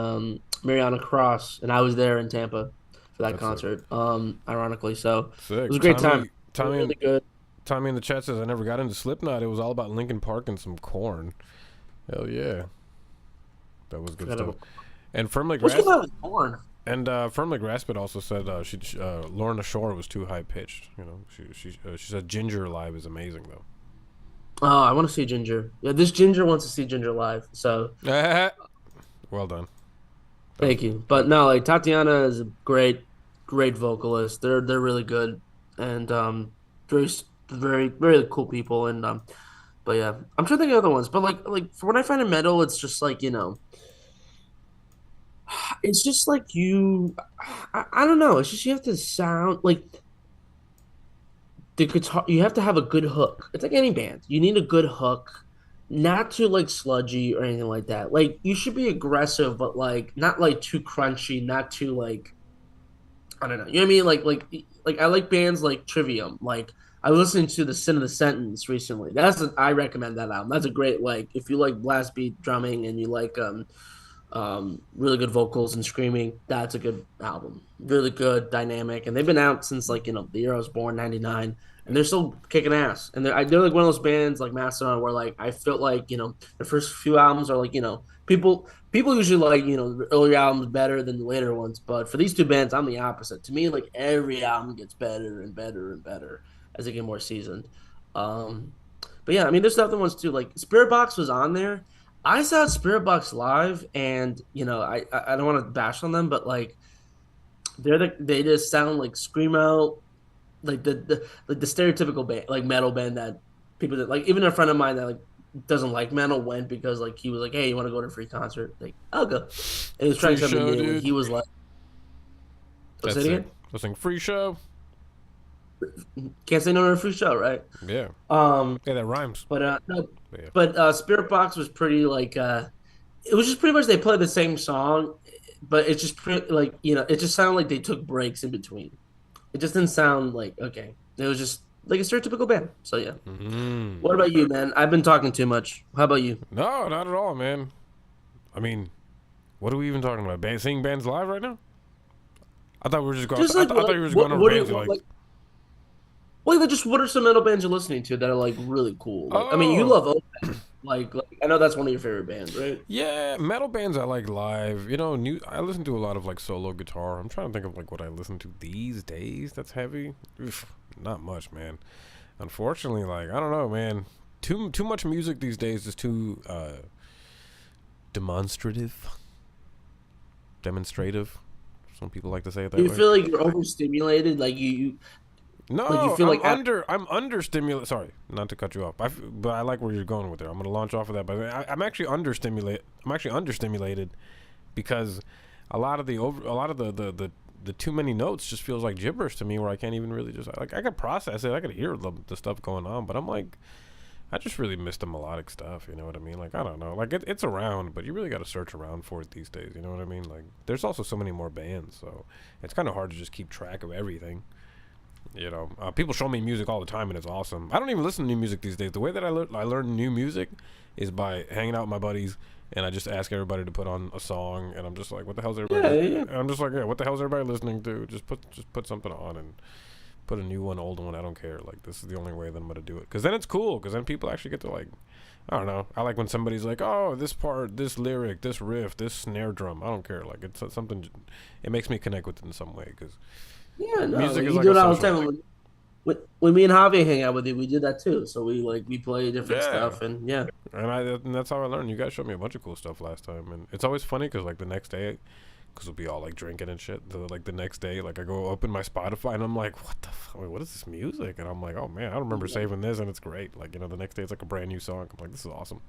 Mariana Cross, and I was there in Tampa for that that's sick. concert. Ironically, so it was Sick. a great time. Tommy Really good. Tommy in the chat says I never got into Slipknot. It was all about Linkin Park and some Corn. Hell yeah, that was good Forgot stuff. about. And firmly Let's go grass back was born. and firmly grasped also said Lorna Shore was too high pitched. You know, she said Ginger live is amazing though. Oh, I want to see Ginger. Yeah, this Ginger wants to see Ginger live. So Well done. That was thank you. that. But no, like Tatiana is a great vocalist. They're really good and very very cool people. And but yeah, I'm trying to think of other ones. But like for when I find a metal, it's just like it's just like I don't know. It's just you have to sound like the guitar. You have to have a good hook. It's like any band. You need a good hook, not too like sludgy or anything like that. Like you should be aggressive, but like not like too crunchy, not too like I don't know. You know what I mean? Like I like bands like Trivium. Like I listened to the Sin of the Sentence recently. I recommend that album. That's a great like if you like blast beat drumming and you like really good vocals and screaming. That's a good album. Really good, dynamic, and they've been out since like the year I was born, '99, and they're still kicking ass. And they're like one of those bands like Mastodon where like I felt like the first few albums are like people usually like the earlier albums better than the later ones, but for these two bands, I'm the opposite. To me, like every album gets better and better and better as they get more seasoned. Um, but yeah, I mean, there's other ones too. Like Spirit Box was on there. I saw Spirit Box live, and I don't want to bash on them, but like they just sound like screamo, like the stereotypical band, like metal band that people that like even a friend of mine that like doesn't like metal went because like he was like, hey, you want to go to a free concert? Like I'll go, and he was trying Free something show, new, and dude. he was like, "What's that That's it. again? Listening free show. Can't say no to a free show, right?" Yeah. Um, Yeah, that rhymes. no, But yeah. but Spirit Box was pretty like it was just pretty much they played the same song, but it's just like it just sounded like they took breaks in between. It just didn't sound like okay. It was just like a stereotypical band. So yeah. Mm. What about you, man? I've been talking too much. How about you? No, not at all, man. I mean, what are we even talking about? Seeing bands live right now? I thought we were just going. Just I, like th- I thought you were just going over what do bands you you like. like? Like just what are some metal bands you're listening to that are like really cool? Like I mean, you Oh, love Opeth. Like I know that's one of your favorite bands, right? yeah, metal bands I like live. You know, new. I listen to a lot of like solo guitar. I'm trying to think of like what I listen to these days. That's heavy. Oof, not much, man. Unfortunately, like I don't know, man. Too much music these days is too demonstrative, demonstrative. Some people like to say it Do that you way. feel like you're overstimulated? Like you No, feel like I'm under stimulated. Sorry, not to cut you off, but I like where you're going with it. I'm gonna launch off of that, but I'm actually understimulated. I'm actually understimulated because a lot of the too many notes just feels like gibberish to me, where I can't even really just like I could process it, I could hear the stuff going on, but I'm like I just really miss the melodic stuff. You know what I mean? Like I don't know, like it's around, but you really got to search around for it these days. You know what I mean? Like there's also so many more bands, so it's kind of hard to just keep track of everything. You know, people show me music all the time, and it's awesome. I don't even listen to new music these days. The way that I learn new music is by hanging out with my buddies, and I just ask everybody to put on a song, and I'm just like, "What the hell's yeah, everybody?" yeah. And I'm just like, "Yeah, what the hell's everybody listening to? Just put something on and put a new one, old one. I don't care. Like this is the only way that I'm gonna do it. Because then it's cool. Because then people actually get to like, I don't know. I like when somebody's like, "Oh, this part, this lyric, this riff, this snare drum." I don't care. Like it's something. It makes me connect with it in some way because Yeah, no, music like is you like do a it all the social time. thing. When me and Javi hang out with you, we did that too. So we play different Yeah, stuff, and yeah, and that's how I learned. You guys showed me a bunch of cool stuff last time, and it's always funny because like the next day, because we'll be all like drinking and shit. Like the next day, like I go open my Spotify and I'm like, what the fuck? What is this music? And I'm like, oh man, I don't remember saving this, and it's great. Like the next day it's like a brand new song. I'm like, this is awesome.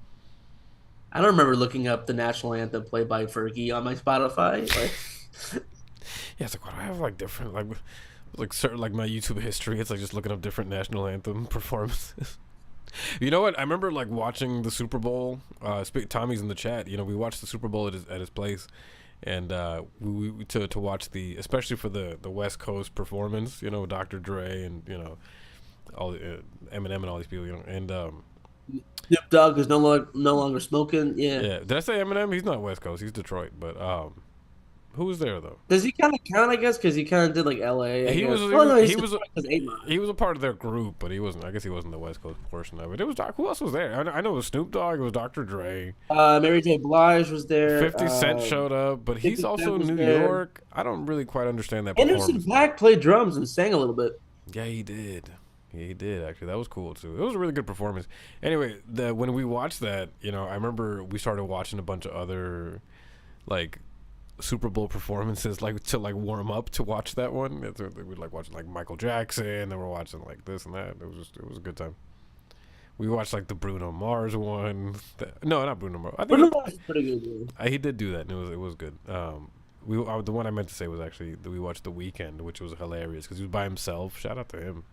I don't remember looking up the national anthem played by Fergie on my Spotify. Like, Yeah, it's like what do I have like different like certain like my YouTube history. It's like just looking up different national anthem performances. You know what? I remember like watching the Super Bowl. Tommy's in the chat. You know, we watched the Super Bowl at his place, and we to watch especially for the West Coast performance. You know, Dr. Dre and all Eminem and all these people. You know, and Snoop Dogg is no longer smoking. Yeah, yeah. Did I say Eminem? He's not West Coast. He's Detroit. But Who was there though? Does he kind of count? I guess because he kind of did like L.A. I He was guess. he Well, was no, he's he just was because 8 Mile. he was a part of their group, but he wasn't. I guess he wasn't the West Coast portion of it. It was Who else was there? I know it was Snoop Dogg. It was Dr. Dre. Mary J. Blige was there. 50 Cent showed up, but he's 50 Cent also was New there. York. I don't really quite understand that Anderson performance thing. .Paak played drums and sang a little bit. Yeah, he did. Yeah, he did actually. That was cool too. It was a really good performance. Anyway, when we watched that, I remember we started watching a bunch of other like Super Bowl performances, like to like warm up to watch that one. We'd like watching like Michael Jackson, and we're watching like this and that. It was a good time. We watched like the Bruno Mars one. No, not Bruno Mars. I think Bruno Mars is pretty good. he did do that, and it was good. The one I meant to say was actually that we watched The Weeknd, which was hilarious because he was by himself. Shout out to him.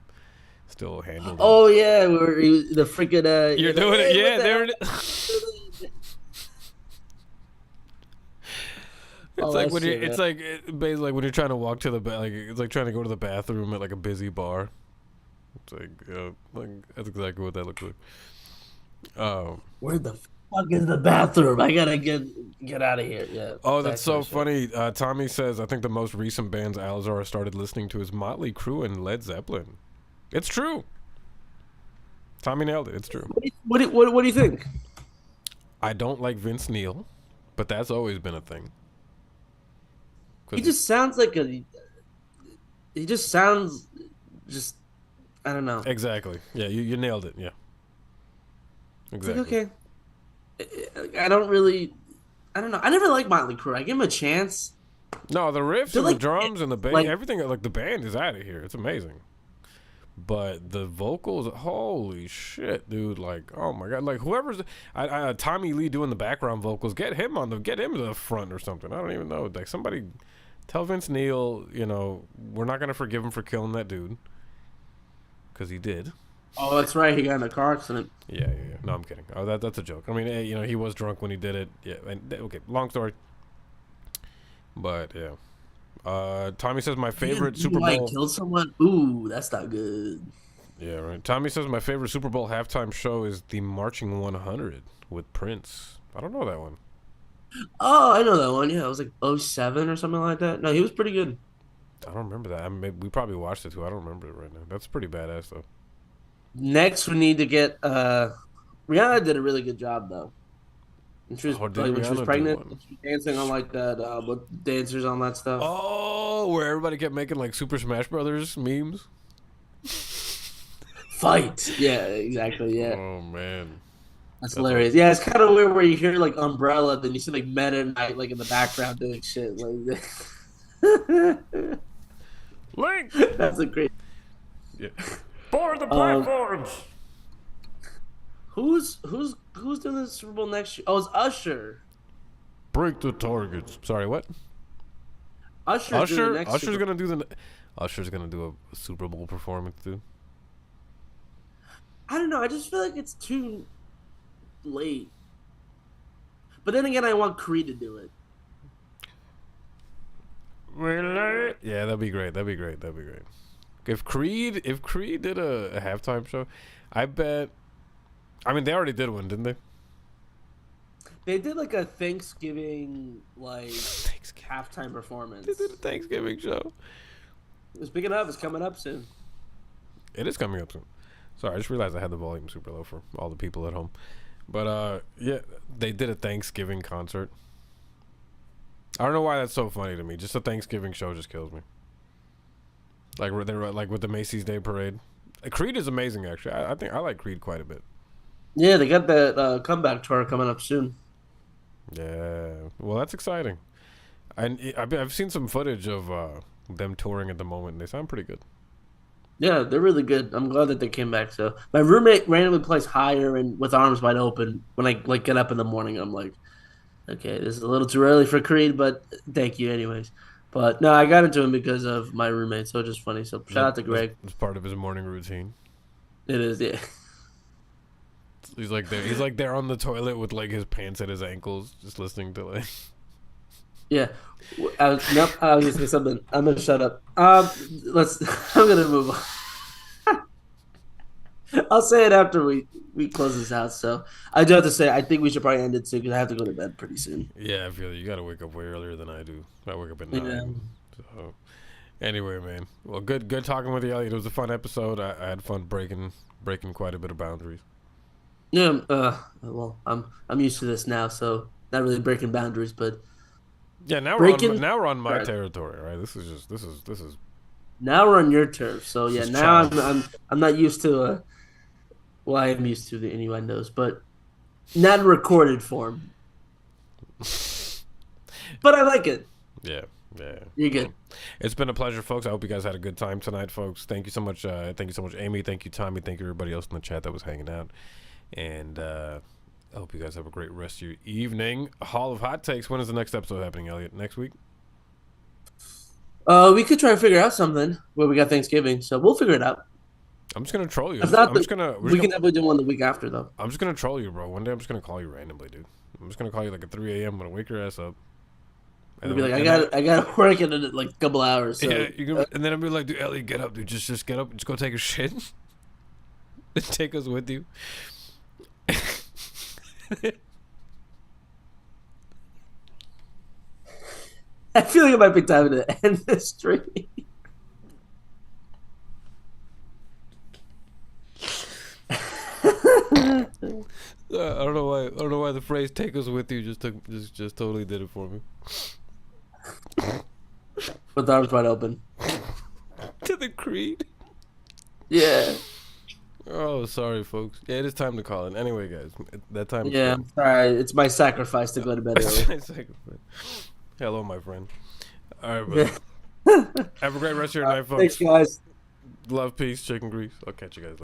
Still handled it. Oh yeah, the freaking You're like, doing it, "Hey, what yeah. the There hell?" it is. It's All like that when you're. shit, It's man. like basically like when you're trying to walk to the like it's like trying to go to the bathroom at like a busy bar. It's like that's exactly what that looks like. Um. Where the fuck is the bathroom? I gotta get out of here. Yeah, Oh, that's that kind so of shit. funny. Tommy says I think the most recent bands Alzara started listening to is Motley Crue and Led Zeppelin. It's true. Tommy nailed it. It's true. What do you think? I don't like Vince Neil, but that's always been a thing. He 'Cause just sounds like a. He just sounds just. I don't know. exactly. Yeah, you nailed it. Yeah, It's like exactly. okay. I don't really. I don't know. I never liked Motley Crue. I give him a chance. No, the riffs They're and the like drums and the bass, like everything, like the band is out of here. It's amazing. But the vocals, holy shit, dude! Like, oh my god, like whoever's Tommy Lee doing the background vocals, get him to the front or something. I don't even know. Like somebody tell Vince Neil, we're not gonna forgive him for killing that dude because he did. oh, that's right. He got in a car accident. Yeah. No, I'm kidding. Oh, that's a joke. I mean, hey, he was drunk when he did it. Yeah, and okay, long story. But yeah, Tommy says my Damn, favorite Super DUI Bowl. killed someone. Ooh, that's not good. Yeah, right. Tommy says my favorite Super Bowl halftime show is the Marching 100 with Prince. I don't know that one. Oh, I know that one. Yeah, it was like '07 or something like that. No, he was pretty good. I don't remember that. We probably watched it too. I don't remember it right now. That's pretty badass though. Next, we need to get Rihanna did a really good job though. And she was Oh, did like when she was Rihanna do pregnant, one? she was dancing on like that with dancers on that stuff. Oh, where everybody kept making like Super Smash Brothers memes. Fight. Yeah, exactly. Yeah. Oh man, That's that's what. hilarious. Yeah, it's kind of weird where you hear like Umbrella, then you see like Meta Knight like in the background doing shit. Like Link. that's a great. Yeah. For the Um, platforms. who's doing the Super Bowl next year? Oh, it's Usher. Break the targets. Sorry, what? Usher's doing the Usher. next. Super Usher's gonna do a Super Bowl performance, dude. I don't know. I just feel like it's too late. But then again, I want Creed to do it. Really? Yeah, that'd be great. That'd be great. That'd be great. If Creed did a halftime show, I bet. I mean, they already did one, didn't they? They did like a Thanksgiving like Thanksgiving. halftime They performance. did a Thanksgiving show. Speaking of, it's coming up soon. It is coming up soon. Sorry, I just realized I had the volume super low for all the people at home. But yeah, they did a Thanksgiving concert. I don't know why that's so funny to me. Just a Thanksgiving show just kills me. Like they're like with the Macy's Day Parade. Creed is amazing, actually. I think I like Creed quite a bit. Yeah, they got that comeback tour coming up soon. Yeah, well, that's exciting. And I've seen some footage of them touring at the moment, and they sound pretty good. Yeah, they're really good. I'm glad that they came back. So my roommate randomly plays higher and with arms wide open when I like get up in the morning. I'm like, okay, this is a little too early for Creed, but thank you anyways. But no, I got into him because of my roommate, so it's just funny. So shout That, out to that's, Greg. that's part of his morning routine. It is, yeah. He's like there. He's like there on the toilet with like his pants at his ankles, just listening to like. Yeah. Nope, I was gonna say something. I'm gonna shut up. Let's I'm gonna move on. I'll say it after we close this out. So I do have to say, I think we should probably end it soon because I have to go to bed pretty soon. Yeah, I feel you gotta wake up way earlier than I do. I wake up at Yeah. 9. So anyway, man. Well, good talking with you, Elliot. It was a fun episode. I had fun breaking quite a bit of boundaries. Yeah. Well, I'm used to this now, so not really breaking boundaries, but Yeah, breaking. now we're on my Right. territory, right? This is Now we're on your turf. So this yeah, is now child. I'm not used to well, I am used to the innuendos, but not in recorded form. But I like it. Yeah, yeah. You're Well, good. it's been a pleasure, folks. I hope you guys had a good time tonight, folks. Thank you so much. Thank you so much, Amy. Thank you, Tommy. Thank you, everybody else in the chat that was hanging out. And I hope you guys have a great rest of your evening. Hall of Hot Takes. When is the next episode happening, Elliot? Next week? We could try to figure out something where we got Thanksgiving, so we'll figure it out. I'm just gonna troll you. If not, I'm just gonna. we can definitely do one the week after, though. I'm just gonna troll you, bro. One day I'm just gonna call you randomly, dude. I'm just gonna call you like at 3 a.m. I'm gonna wake your ass up. And We'll be then, like, and then I got work in like a couple hours, so yeah, and then I'll be like, dude, Elliot, get up, dude. Just get up. Just go take a shit. And take us with you. I feel like it might be time to end this stream. I don't know why. I don't know why the phrase "take us with you" just totally did it for me. With the arms wide open. To the creed. Yeah, Oh, sorry, folks. Yeah, it is time to call it. Anyway, guys, that time is yeah. come. I'm sorry. It's my sacrifice to go to bed early. Hello, my friend. All right, brother. Yeah. Have a great rest of your night, Thanks, folks. guys. Love, peace, chicken grease. I'll catch you guys later.